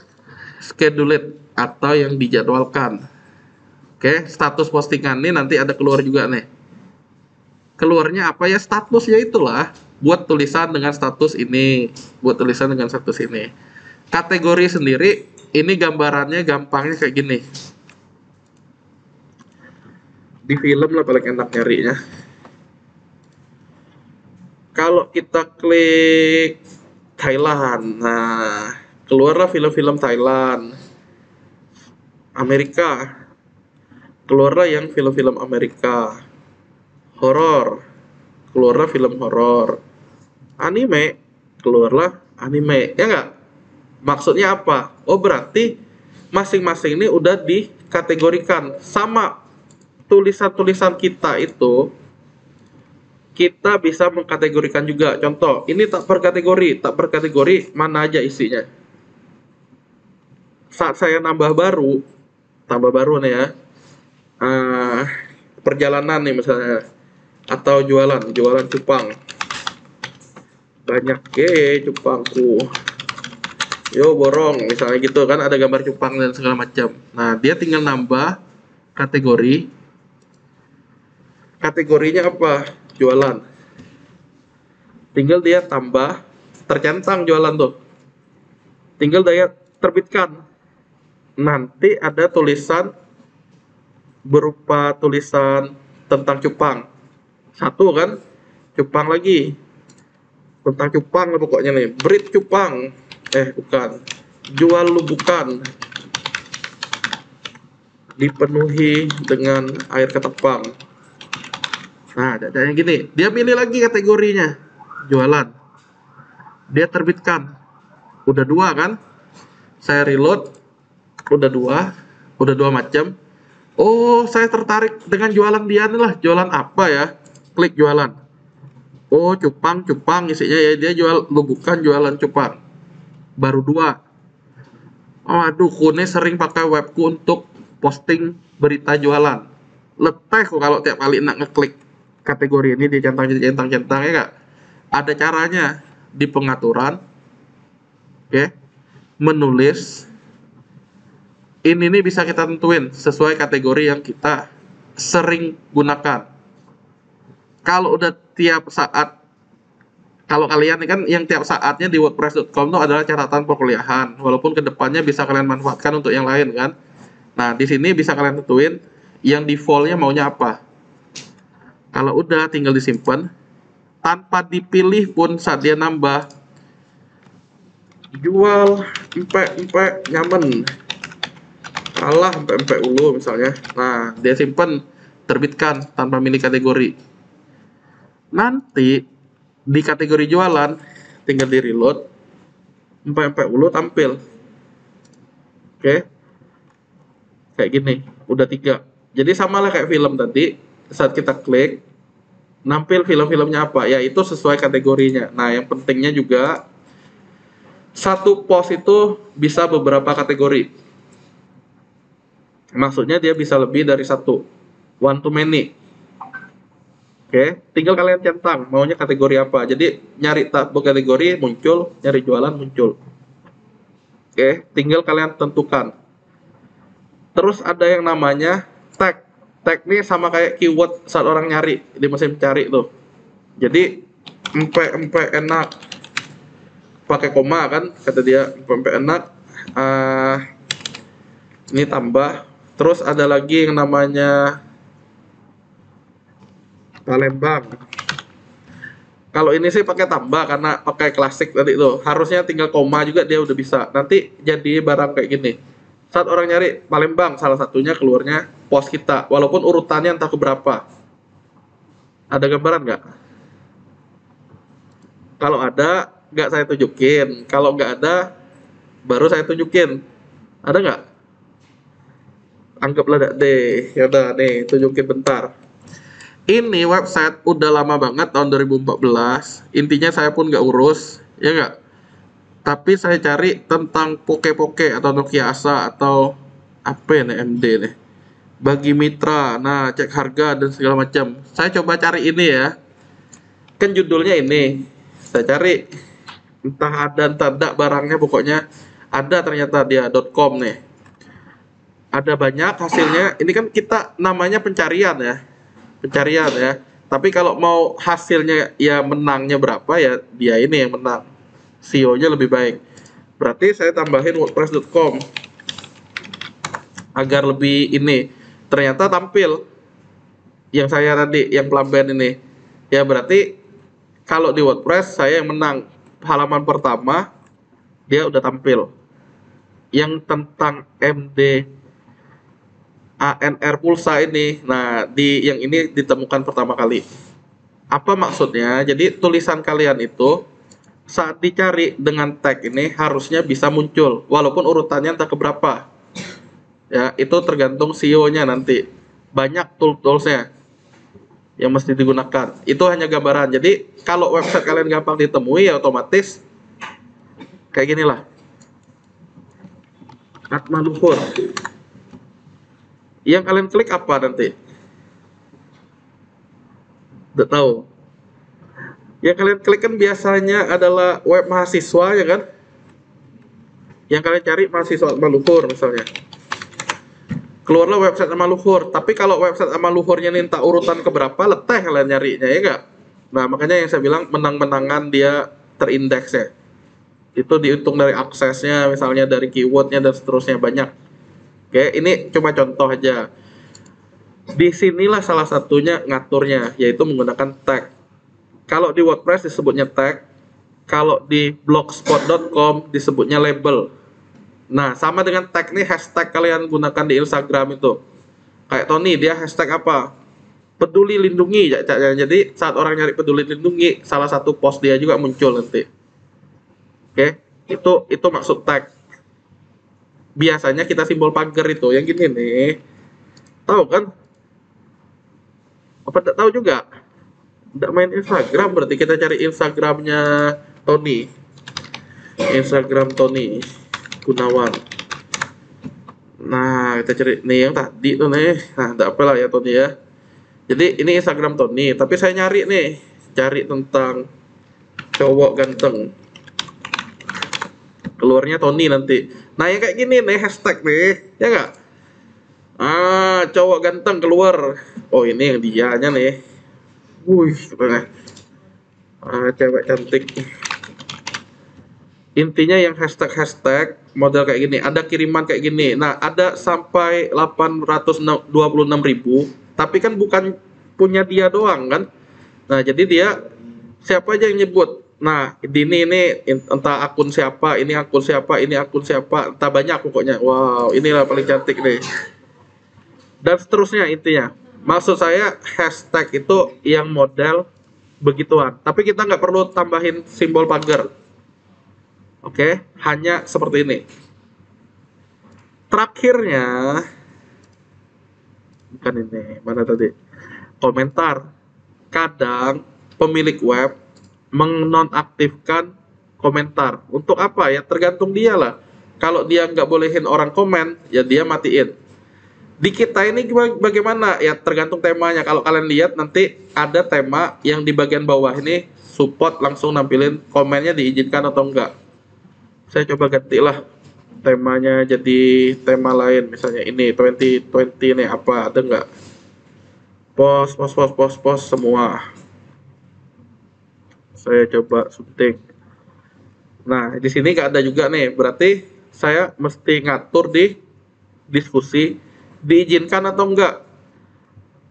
scheduled atau yang dijadwalkan. Oke, status postingan ini nanti ada keluar juga nih. Keluarnya apa ya, statusnya itulah. Buat tulisan dengan status ini, buat tulisan dengan status ini. Kategori sendiri, ini gambarannya gampangnya kayak gini. Di film lah paling enak nyarinya. Kalau kita klik Thailand, nah keluarlah film-film Thailand. Amerika, keluarlah yang film-film Amerika. Horor, keluarlah film horor. Anime, keluarlah anime. Ya nggak? Maksudnya apa? Oh, berarti masing-masing ini udah dikategorikan. Sama tulisan-tulisan kita itu, kita bisa mengkategorikan juga. Contoh, ini tak berkategori mana aja isinya. Saat saya tambah baru nih ya, perjalanan nih misalnya, atau jualan cupang. Banyak cupangku. Yo borong, misalnya gitu kan, ada gambar cupang dan segala macam. Nah, dia tinggal nambah kategori. Kategorinya apa? Jualan. Tinggal dia tambah, tercentang jualan tuh. Tinggal dia terbitkan. Nanti ada tulisan berupa tulisan tentang cupang. Satu kan, cupang lagi. Tentang cupang lah pokoknya nih. Breed cupang. Bukan. Jual lu bukan. Dipenuhi dengan air ketepang. Nah, yang gini, dia pilih lagi kategorinya, jualan. Dia terbitkan, udah 2 kan? Saya reload, udah dua macam. Oh, saya tertarik dengan jualan dia nih lah. Jualan apa ya? Klik jualan. Oh, cupang isinya ya, dia jual lu bukan, jualan cupang. Baru 2. Oh, aduh, Kune sering pakai webku untuk posting berita jualan. Leteh kok kalau tiap kali nak ngeklik kategori ini dia centang ya nggak? Ada caranya di pengaturan, oke? Menulis. Ini nih bisa kita tentuin sesuai kategori yang kita sering gunakan. Kalau udah tiap saat, kalau kalian kan yang tiap saatnya di wordpress.com itu adalah catatan perkuliahan, walaupun kedepannya bisa kalian manfaatkan untuk yang lain kan. Nah, di sini bisa kalian tentuin yang defaultnya maunya apa. Kalau udah tinggal disimpan, tanpa dipilih pun saat dia nambah, jual empek nyaman, kalah empek ulu misalnya. Nah, dia simpan, terbitkan tanpa milih kategori. Nanti di kategori jualan tinggal di reload, empek ulu tampil. Oke. Kayak gini, udah 3. Jadi samalah kayak film tadi. Saat kita klik, nampil film-filmnya apa, ya itu sesuai kategorinya. Nah, yang pentingnya juga, satu post itu bisa beberapa kategori. Maksudnya dia bisa lebih dari 1. One to many. Oke, tinggal kalian centang, maunya kategori apa. Jadi, nyari tab kategori muncul, nyari jualan muncul. Oke, tinggal kalian tentukan. Terus ada yang namanya tag. Tag ini sama kayak keyword saat orang nyari di mesin cari tuh. Jadi empek enak, pakai koma kan, kata dia empek enak. Ini tambah. Terus ada lagi yang namanya Palembang. Kalau ini sih pakai tambah karena pakai klasik tadi tuh. Harusnya tinggal koma juga dia udah bisa. Nanti jadi barang kayak gini. Saat orang nyari Palembang, salah satunya keluarnya pos kita, walaupun urutannya entah keberapa. Ada gambaran nggak? Kalau ada, nggak saya tunjukin. Kalau nggak ada, baru saya tunjukin. Ada nggak? Anggaplah nggak deh. Ya udah nih, tunjukin bentar. Ini website udah lama banget, tahun 2014. Intinya saya pun nggak urus, ya nggak? Tapi saya cari tentang Poke-Poke atau Nokia Asa atau apa ya nih, MD nih. Bagi mitra, nah cek harga dan segala macam. Saya coba cari ini ya. Kan judulnya ini. Saya cari, entah ada entah tidak barangnya, pokoknya ada ternyata dia .com nih. Ada banyak hasilnya. Ini kan kita namanya pencarian ya. Pencarian ya. Tapi kalau mau hasilnya ya menangnya berapa ya dia ini yang menang. SEO-nya lebih baik. Berarti saya tambahin wordpress.com agar lebih ini. Ternyata tampil yang saya tadi, yang pelampian ini. Ya berarti kalau di WordPress saya yang menang. Halaman pertama dia udah tampil. Yang tentang MD ANR pulsa ini. Nah, yang ini ditemukan pertama kali. Apa maksudnya? Jadi tulisan kalian itu saat dicari dengan tag ini harusnya bisa muncul walaupun urutannya entah keberapa. Ya, itu tergantung SEO-nya nanti. Banyak tool-toolsnya yang mesti digunakan. Itu hanya gambaran. Jadi, kalau website kalian gampang ditemui ya otomatis kayak gini lah. Atma Luhur. Yang kalian klik apa nanti? Tidak tahu. Yang kalian klik kan biasanya adalah web mahasiswa ya kan? Yang kalian cari mahasiswa Atma Luhur misalnya. Keluarlah website Atma Luhur. Tapi kalau website Atma Luhurnya minta urutan keberapa, leteh kalian nyarinya ya enggak? Nah, makanya yang saya bilang menang-menangan dia terindeks ya. Itu dihitung dari aksesnya, misalnya dari keywordnya dan seterusnya banyak. Oke, ini cuma contoh aja. Disinilah salah satunya ngaturnya, yaitu menggunakan tag. Kalau di WordPress disebutnya tag, kalau di blogspot.com disebutnya label. Nah, sama dengan tag nih, hashtag kalian gunakan di Instagram itu. Kayak Tony, dia hashtag apa? Peduli lindungi. Jadi saat orang nyari peduli lindungi, salah satu post dia juga muncul nanti. Oke, itu maksud tag. Biasanya kita simbol pagar itu, yang gini nih. Tahu kan? Apa tidak tahu juga? Tidak main Instagram, berarti kita cari Instagramnya Tony. Instagram Tony Gunawan. Nah, kita cari nih yang tadi tuh nih. Nah, tidak apalah ya Tony ya. Jadi ini Instagram Tony, tapi saya nyari nih, cari tentang cowok ganteng. Keluarnya Tony nanti. Nah, yang kayak gini nih hashtag nih, ya nggak? Cowok ganteng keluar. Oh, ini yang dianya nih. Wih, cewek cantik. Intinya yang hashtag model kayak gini, ada kiriman kayak gini. Nah, ada sampai 826.000, tapi kan bukan punya dia doang kan. Nah, jadi dia siapa aja yang nyebut. Nah, ini entah akun siapa, ini akun siapa, ini akun siapa, entah banyak pokoknya. Wow, inilah paling cantik nih. Dan seterusnya intinya. Maksud saya hashtag itu yang model begituan. Tapi kita nggak perlu tambahin simbol pagar. Oke, hanya seperti ini. Terakhirnya, bukan ini, mana tadi? Komentar. Kadang pemilik web menonaktifkan komentar. Untuk apa ya? Tergantung dia lah. Kalau dia nggak bolehin orang komen, ya dia matiin. Di kita ini bagaimana? Ya tergantung temanya. Kalau kalian lihat nanti ada tema yang di bagian bawah ini support langsung nampilin komennya diizinkan atau enggak. Saya coba gantilah temanya jadi tema lain, misalnya ini 2020 nih, apa ada enggak? Post semua. Saya coba sunting. Nah, di sini nggak ada juga nih. Berarti saya mesti ngatur di diskusi diizinkan atau enggak.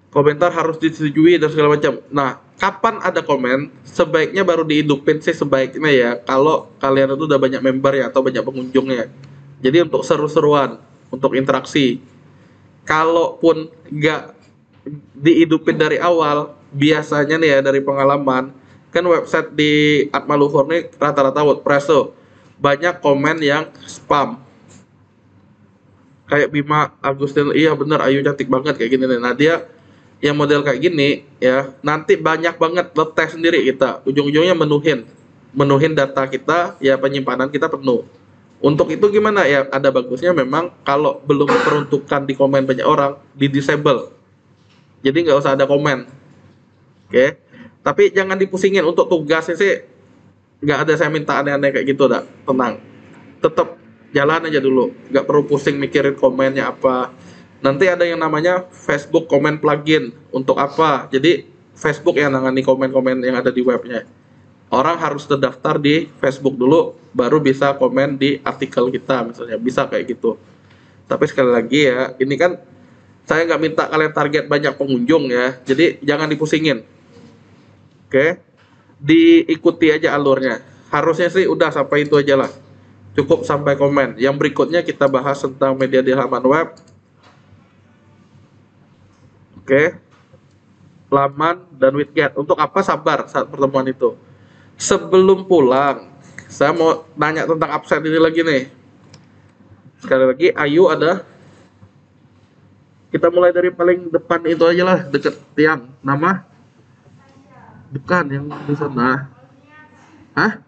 Komentar harus disetujui dan segala macam. Nah, kapan ada komen? Sebaiknya baru dihidupin sih sebaiknya ya. Kalau kalian itu udah banyak member ya atau banyak pengunjungnya. Jadi untuk seru-seruan. untuk interaksi. Kalaupun nggak dihidupin dari awal, biasanya nih ya dari pengalaman, kan website di Atmaluhur nih rata-rata WordPress tuh banyak komen yang spam. Kayak Bima Agustin, iya bener Ayu cantik banget kayak gini nih. Nah dia yang model kayak gini ya, nanti banyak banget ngetes sendiri kita, ujung-ujungnya menuhin data kita, ya penyimpanan kita penuh. Untuk itu gimana ya, ada bagusnya memang kalau belum peruntukan di komen banyak orang, di disable, jadi nggak usah ada komen. Oke, tapi jangan dipusingin. Untuk tugasnya sih nggak ada saya minta aneh-aneh kayak gitu, dah tenang, tetap jalan aja dulu, nggak perlu pusing mikirin komennya apa. Nanti ada yang namanya Facebook Comment Plugin. Untuk apa? Jadi Facebook yang nangani komen-komen yang ada di webnya. Orang harus terdaftar di Facebook dulu, baru bisa komen di artikel kita misalnya, bisa kayak gitu. Tapi sekali lagi ya, ini kan saya nggak minta kalian target banyak pengunjung ya, jadi jangan dipusingin. Oke, diikuti aja alurnya. Harusnya sih udah sampai itu aja lah, cukup sampai komen. Yang berikutnya kita bahas tentang media di halaman web. Oke, laman dan widget. Untuk apa? Sabar saat pertemuan itu. Sebelum pulang, saya mau nanya tentang absen ini lagi nih. Sekali lagi, Ayu ada. Kita mulai dari paling depan itu aja lah, deket tiang. Nama? Bukan, yang di sana. Hah?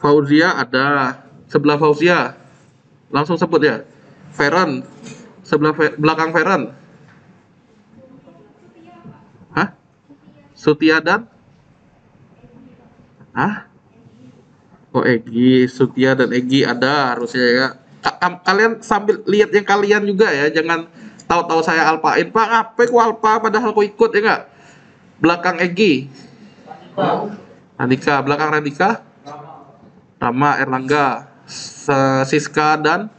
Fauzia ada. Sebelah Fauzia. Langsung sebut ya. Feren. Belakang Feren. Hah? Sutia dan? Hah? Oh, Egi, Sutia dan Egi ada harusnya ya. Kalian sambil lihat yang kalian juga ya, jangan tahu-tahu saya alpain. Pak, ngapain ku alpa padahal ku ikut ya enggak? Belakang Egi. Andika, belakang Radika. Rama, Erlangga, Siska dan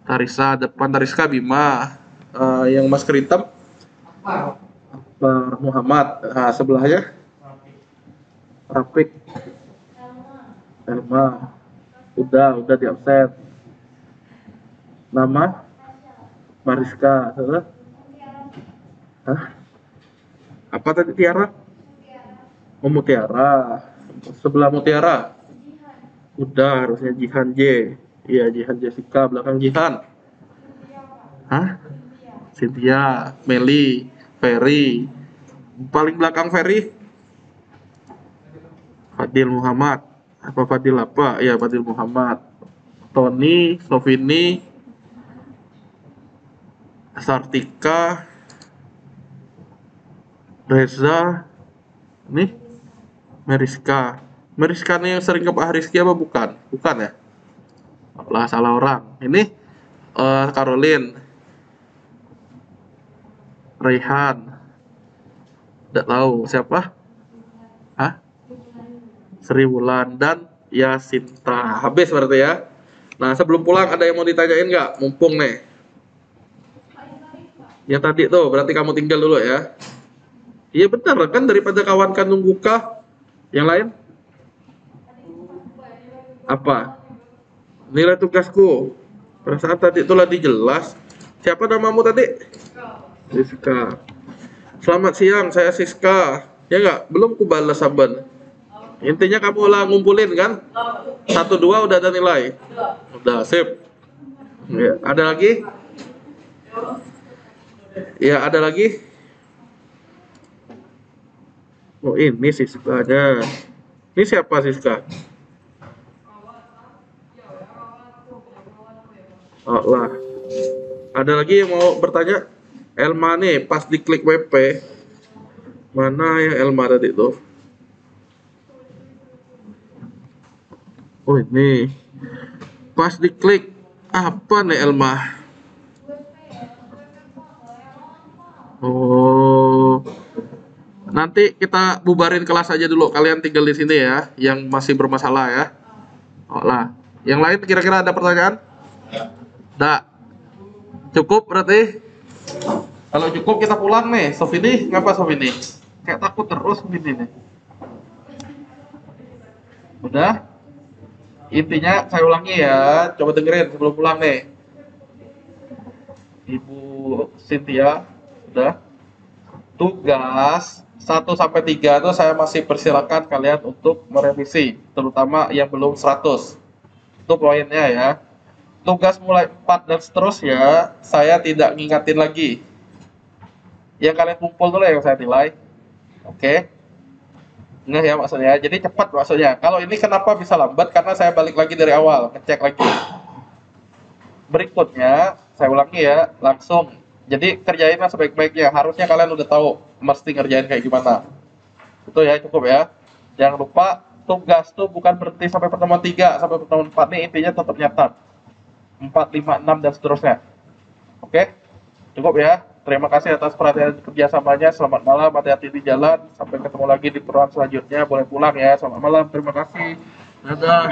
Tarisa. Depan Tariska Bima. Yang masker hitam Akbar Muhammad. Nah, sebelahnya Rafiq, Elma, udah di absen. Nama Mariska, salah? Hah? Apa tadi Tiara? Oh, Mutiara. Sebelah Mutiara. Udah, harusnya Jihan J. Iya, Jihan Jessica, belakang Jihan. Hah? Cynthia, Meli, Ferry. Paling belakang Ferry Fadil Muhammad. Apa Fadil apa? Ya, Fadil Muhammad. Tony, Sofini, Sartika, Reza, nih, Meriska. Meriska nih yang sering ke Pak Rizky apa bukan? Bukan ya? Lah, salah orang. Ini Caroline, Raihan. Tidak tahu siapa? Hah? Sri Wulan dan Yasinta. Habis berarti ya. Nah, sebelum pulang ada yang mau ditanyain nggak? Mumpung nih. Ya tadi tuh, berarti kamu tinggal dulu ya. Iya benar kan, daripada kawan kan nunggu kah? Yang lain? Apa? Nilai tugasku. Perasaan tadi itulah dijelas. Siapa namamu tadi? Siska. Selamat siang, saya Siska. Ya nggak? Belum ku balas saban. Intinya kamu lah ngumpulin kan? 1, 2 udah ada nilai. Udah, sip. Ya, ada lagi? Ya, ada lagi? Oh, ini Siskanya. Ini siapa Siska? Oh lah. Ada lagi yang mau bertanya? Elma nih, pas diklik WP. Mana ya Elma tadi tuh? Oh, ini pas diklik apa nih Elma? Oh, nanti kita bubarin kelas aja dulu. Kalian tinggal di sini ya, yang masih bermasalah ya. Oh lah, yang lain kira-kira ada pertanyaan? Nggak? Cukup berarti? Kalau cukup kita pulang nih. Sofini, ngapa Sofini? Kayak takut terus Sofini nih. Udah? intinya saya ulangi ya, coba dengerin sebelum pulang nih. Ibu Cynthia, sudah. Tugas 1 sampai 3 itu saya masih persilakan kalian untuk merevisi, terutama yang belum 100. Itu poinnya ya. Tugas mulai 4 dan seterusnya, saya tidak ngingatin lagi. Yang kalian kumpul dulu yang saya nilai. Oke? Nggak ya maksudnya, jadi cepat maksudnya. Kalau ini kenapa bisa lambat? Karena saya balik lagi dari awal, ngecek lagi. Berikutnya, saya ulangi ya, langsung. Jadi kerjainlah sebaik-baiknya. Harusnya kalian udah tahu mesti ngerjain kayak gimana. Itu ya, cukup ya. Jangan lupa tugas tuh bukan berhenti sampai pertemuan 3 sampai pertemuan 4 nih, intinya tetap nyatat. 4, 5, 6 dan seterusnya. Oke? Cukup ya. Terima kasih atas perhatian kerjasamanya. Selamat malam, hati-hati di jalan. Sampai ketemu lagi di peruan selanjutnya. Boleh pulang ya. Selamat malam. Terima kasih. Dadah.